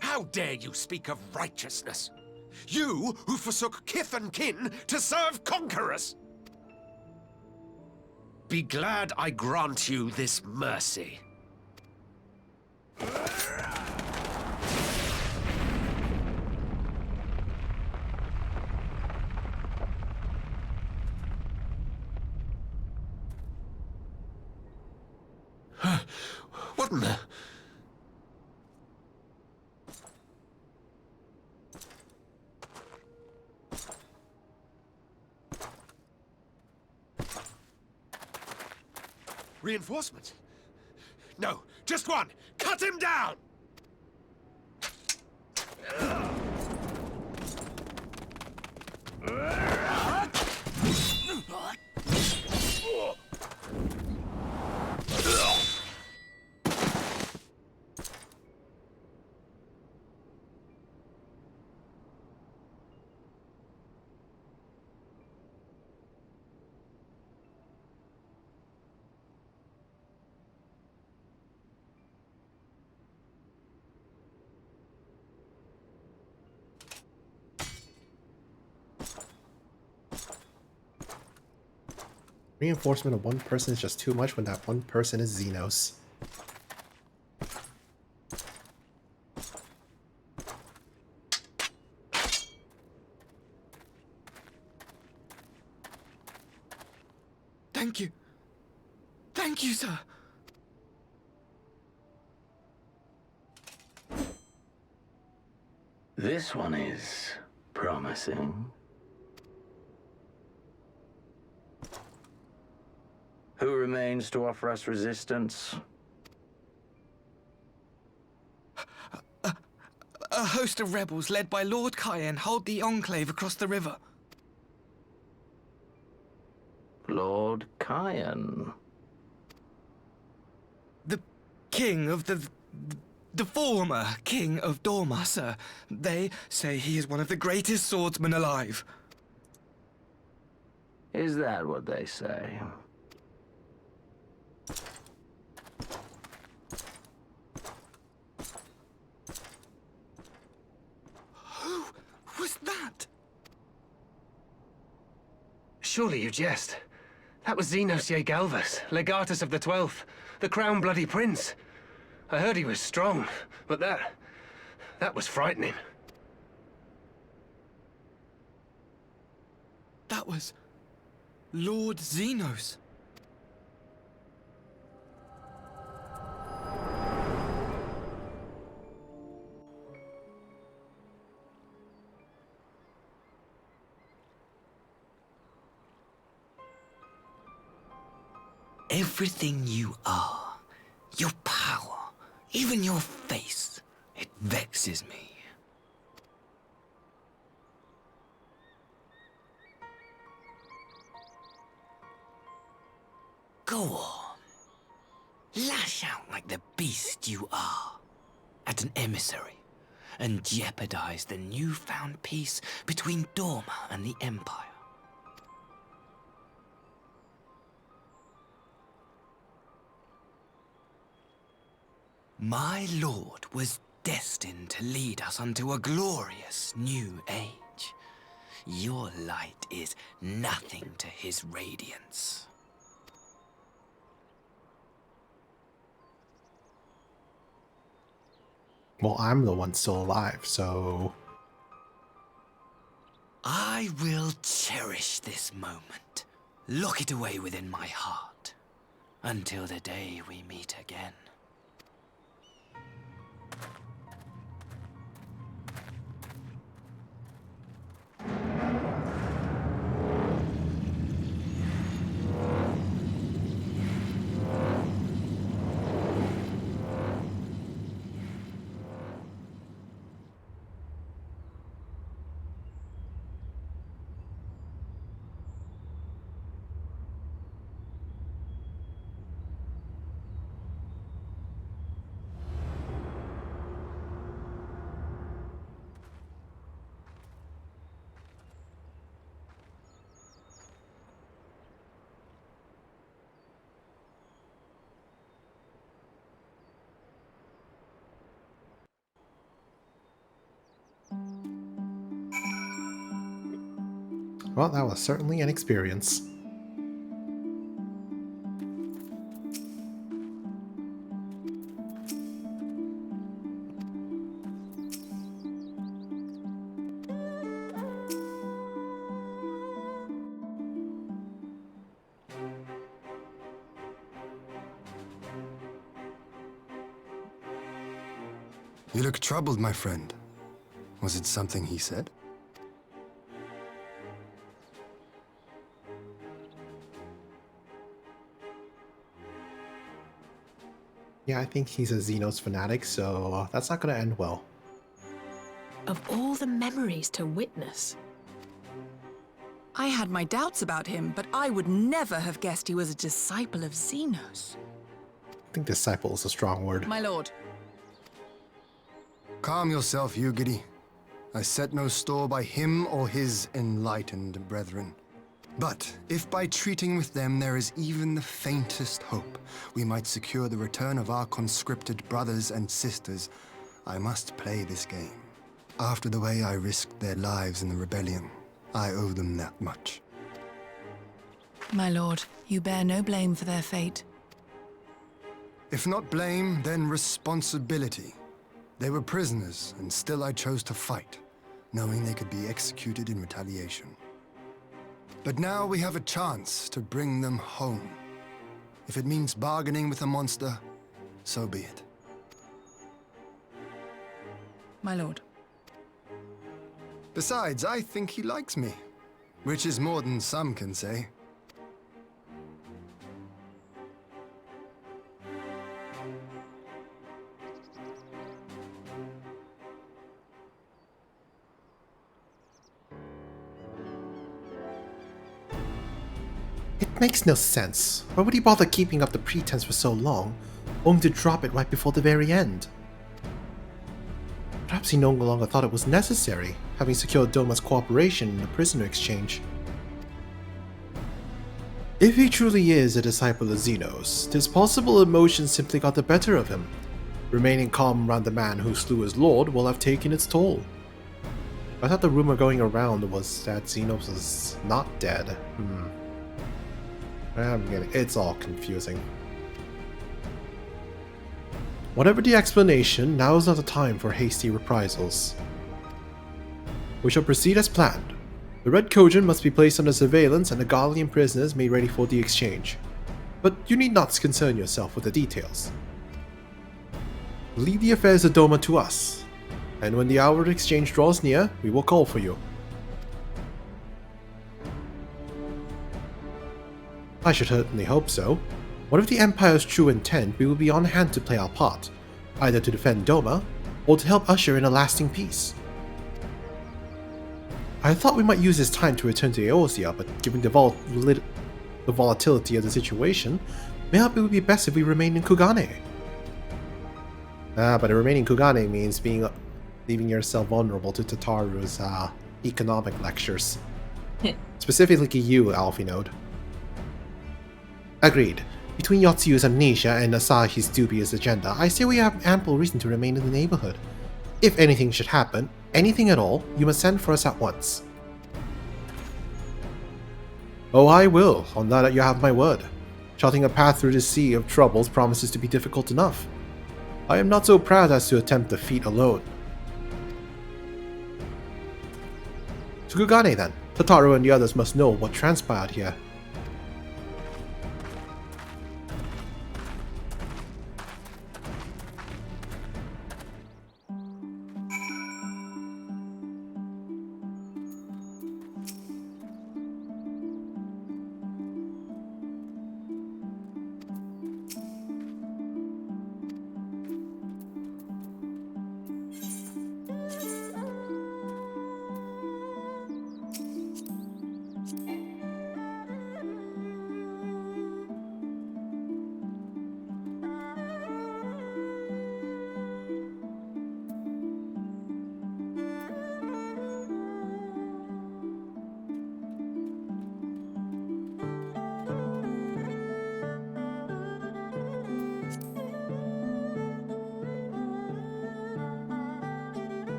How dare you speak of righteousness? You who forsook kith and kin to serve conquerors! Be glad I grant you this mercy. What in the... Reinforcements? No, just one! Cut him down! Reinforcement of one person is just too much when that one person is Xenos. Thank you. Thank you, sir. This one is promising. Who remains to offer us resistance? A host of rebels led by Lord Cayenne hold the enclave across the river. Lord Cayenne? The king of the former king of Dorma, sir. They say he is one of the greatest swordsmen alive. Is that what they say? Who was that? Surely you jest. That was Xenos Galvus, legatus of the 12th, the crown bloody prince. I heard he was strong, but that was frightening. That was Lord Xenos. Everything you are, your power, even your face, it vexes me. Go on. Lash out like the beast you are at an emissary and jeopardize the newfound peace between Dorma and the Empire. My lord was destined to lead us unto a glorious new age. Your light is nothing to his radiance. Well, I'm the one still alive, so... I will cherish this moment, lock it away within my heart, until the day we meet again. Well, that was certainly an experience. You look troubled, my friend. Was it something he said? Yeah, I think he's a Xenos fanatic, so that's not gonna end well. Of all the memories to witness. I had my doubts about him, but I would never have guessed he was a disciple of Xenos. I think disciple is a strong word. My lord. Calm yourself, Ugiri. I set no store by him or his enlightened brethren. But if by treating with them there is even the faintest hope, we might secure the return of our conscripted brothers and sisters, I must play this game. After the way I risked their lives in the rebellion, I owe them that much. My lord, you bear no blame for their fate. If not blame, then responsibility. They were prisoners, and still I chose to fight, knowing they could be executed in retaliation. But now we have a chance to bring them home. If it means bargaining with a monster, so be it. My lord. Besides, I think he likes me, which is more than some can say. It makes no sense. Why would he bother keeping up the pretense for so long, only to drop it right before the very end? Perhaps he no longer thought it was necessary, having secured Doma's cooperation in the prisoner exchange. If he truly is a disciple of Xenos, it is possible emotions simply got the better of him. Remaining calm around the man who slew his lord will have taken its toll. I thought the rumor going around was that Xenos is not dead. It's all confusing. Whatever the explanation, now is not the time for hasty reprisals. We shall proceed as planned. The Red Kojin must be placed under surveillance and the Gallian prisoners made ready for the exchange. But you need not concern yourself with the details. Leave the affairs of Doma to us, and when the hour of exchange draws near, we will call for you. I should certainly hope so. Whatever the Empire's true intent, we will be on hand to play our part, either to defend Doma, or to help usher in a lasting peace. I thought we might use this time to return to Eorzea, but given the volatility of the situation, maybe it would be best if we remain in Kugane. But remaining Kugane means leaving yourself vulnerable to Tataru's economic lectures. Specifically you, Alphinaud. Agreed. Between Yotsuyu's amnesia and Asahi's dubious agenda, I say we have ample reason to remain in the neighborhood. If anything should happen, anything at all, you must send for us at once. Oh, I will. On that you have my word. Charting a path through the sea of troubles promises to be difficult enough. I am not so proud as to attempt the feat alone. To Kugane then. Tataru and the others must know what transpired here.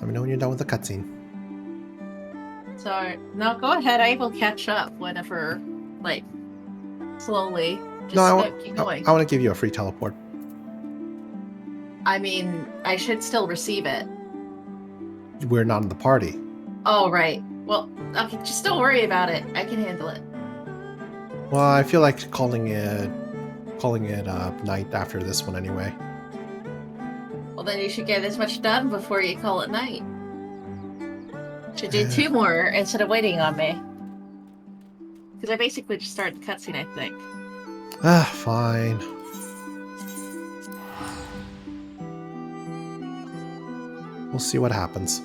Let me know when you're done with the cutscene. So, no, go ahead. I will catch up whenever, like, slowly. Just keep going. I want to give you a free teleport. I mean, I should still receive it. We're not in the party. Oh, right. Well, okay, just don't worry about it. I can handle it. Well, I feel like calling it night after this one anyway. Well, then you should get as much done before you call it night. Should do 2 more instead of waiting on me. Because I basically just started the cutscene, I think. Fine. We'll see what happens.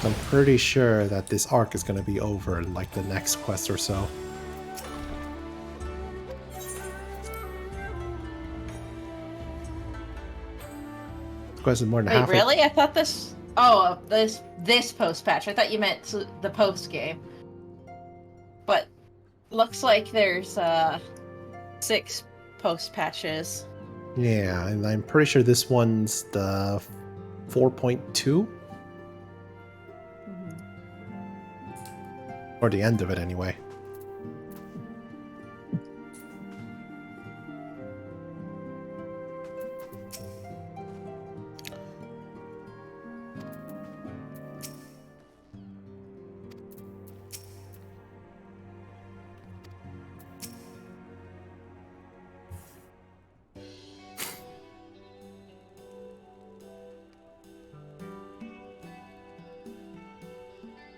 I'm pretty sure that this arc is going to be over in like the next quest or so. Quest is more than half. Wait, really? I thought this... Oh, this post-patch. I thought you meant the post-game. But looks like there's 6 post-patches. Yeah, and I'm pretty sure this one's the 4.2? Or the end of it, anyway.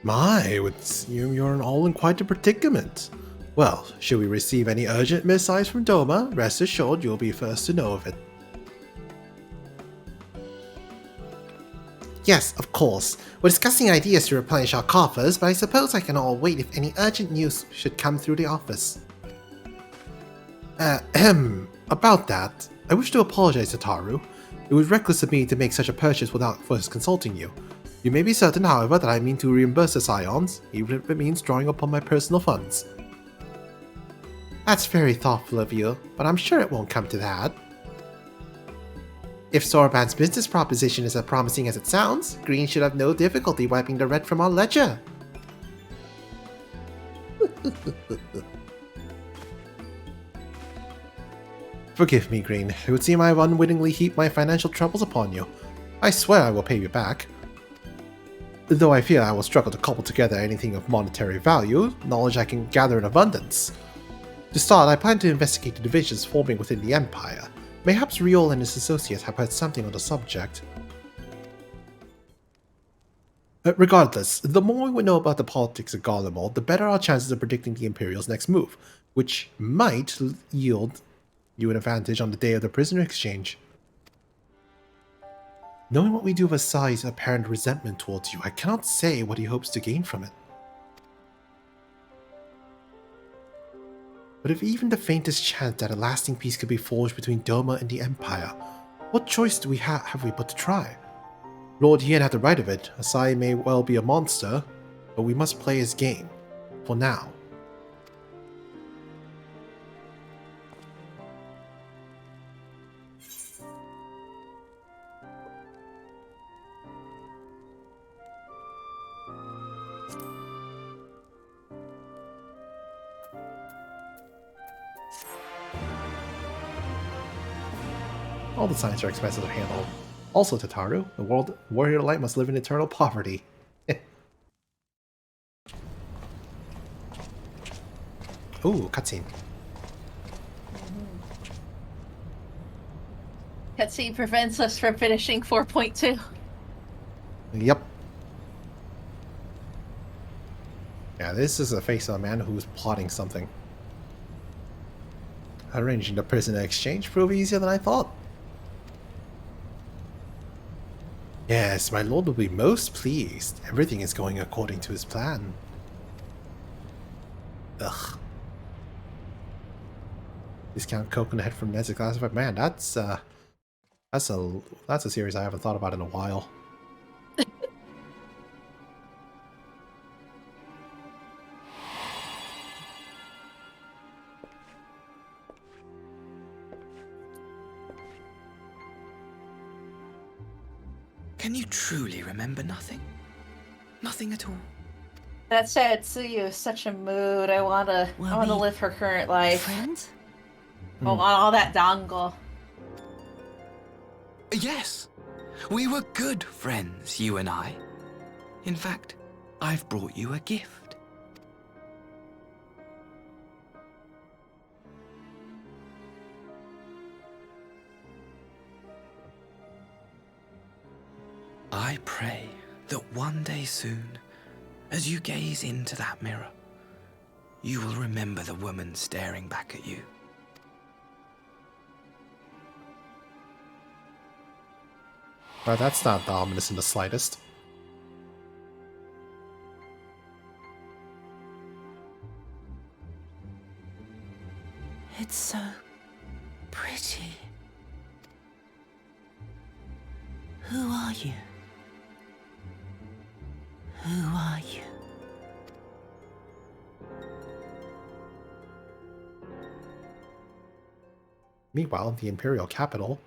My, it would seem you're all in quite a predicament. Well, should we receive any urgent missives from Doma, rest assured you'll be first to know of it. Yes, of course. We're discussing ideas to replenish our coffers, but I suppose I can all wait if any urgent news should come through the office. About that, I wish to apologize to Taru. It was reckless of me to make such a purchase without first consulting you. You may be certain, however, that I mean to reimburse the Scions, even if it means drawing upon my personal funds. That's very thoughtful of you, but I'm sure it won't come to that. If Sorbann's business proposition is as promising as it sounds, Green should have no difficulty wiping the red from our ledger. Forgive me, Green. It would seem I've unwittingly heaped my financial troubles upon you. I swear I will pay you back. Though I fear I will struggle to cobble together anything of monetary value, knowledge I can gather in abundance. To start, I plan to investigate the divisions forming within the Empire. Mayhaps Riol and his associates have heard something on the subject. Regardless, the more we know about the politics of Garlemald, the better our chances of predicting the Imperial's next move, which might yield you an advantage on the day of the prisoner exchange. Knowing what we do of Asai's apparent resentment towards you, I cannot say what he hopes to gain from it. But if even the faintest chance that a lasting peace could be forged between Doma and the Empire, what choice do we have we but to try? Lord Yin had the right of it. Asai may well be a monster, but we must play his game. For now. All the signs are expensive to handle. Also, Tataru, the warrior light must live in eternal poverty. Ooh, cutscene. Cutscene prevents us from finishing 4.2. Yep. Yeah, this is the face of a man who's plotting something. Arranging the prisoner exchange proved easier than I thought. Yes, my lord will be most pleased. Everything is going according to his plan. Ugh. Discount coconut head from Ned's Classified. Man, that's a series I haven't thought about in a while. Can you truly remember nothing? Nothing at all? That said, Tsuyu is such a mood. I wanna live her current life. Friends? I want all that dango. Yes. We were good friends, you and I. In fact, I've brought you a gift. I pray that one day soon, as you gaze into that mirror, you will remember the woman staring back at you. Well, that's not ominous in the slightest. It's so pretty. Who are you? Who are you? Meanwhile, in the Imperial capital...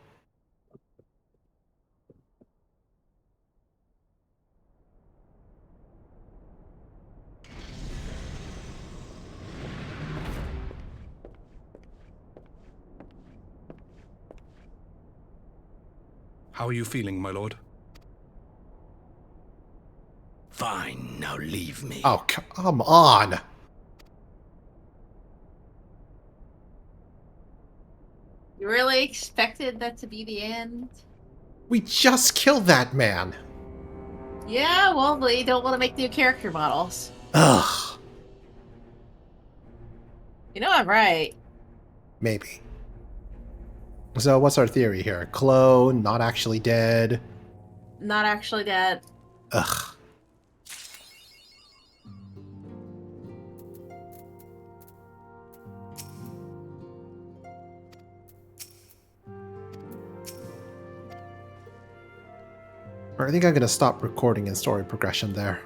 How are you feeling, my lord? Fine, now leave me. Oh, come on! You really expected that to be the end? We just killed that man! Yeah, well, they don't want to make new character models. Ugh. You know I'm right. Maybe. So what's our theory here? Clone, not actually dead. Not actually dead. Ugh. I think I'm gonna stop recording in story progression there.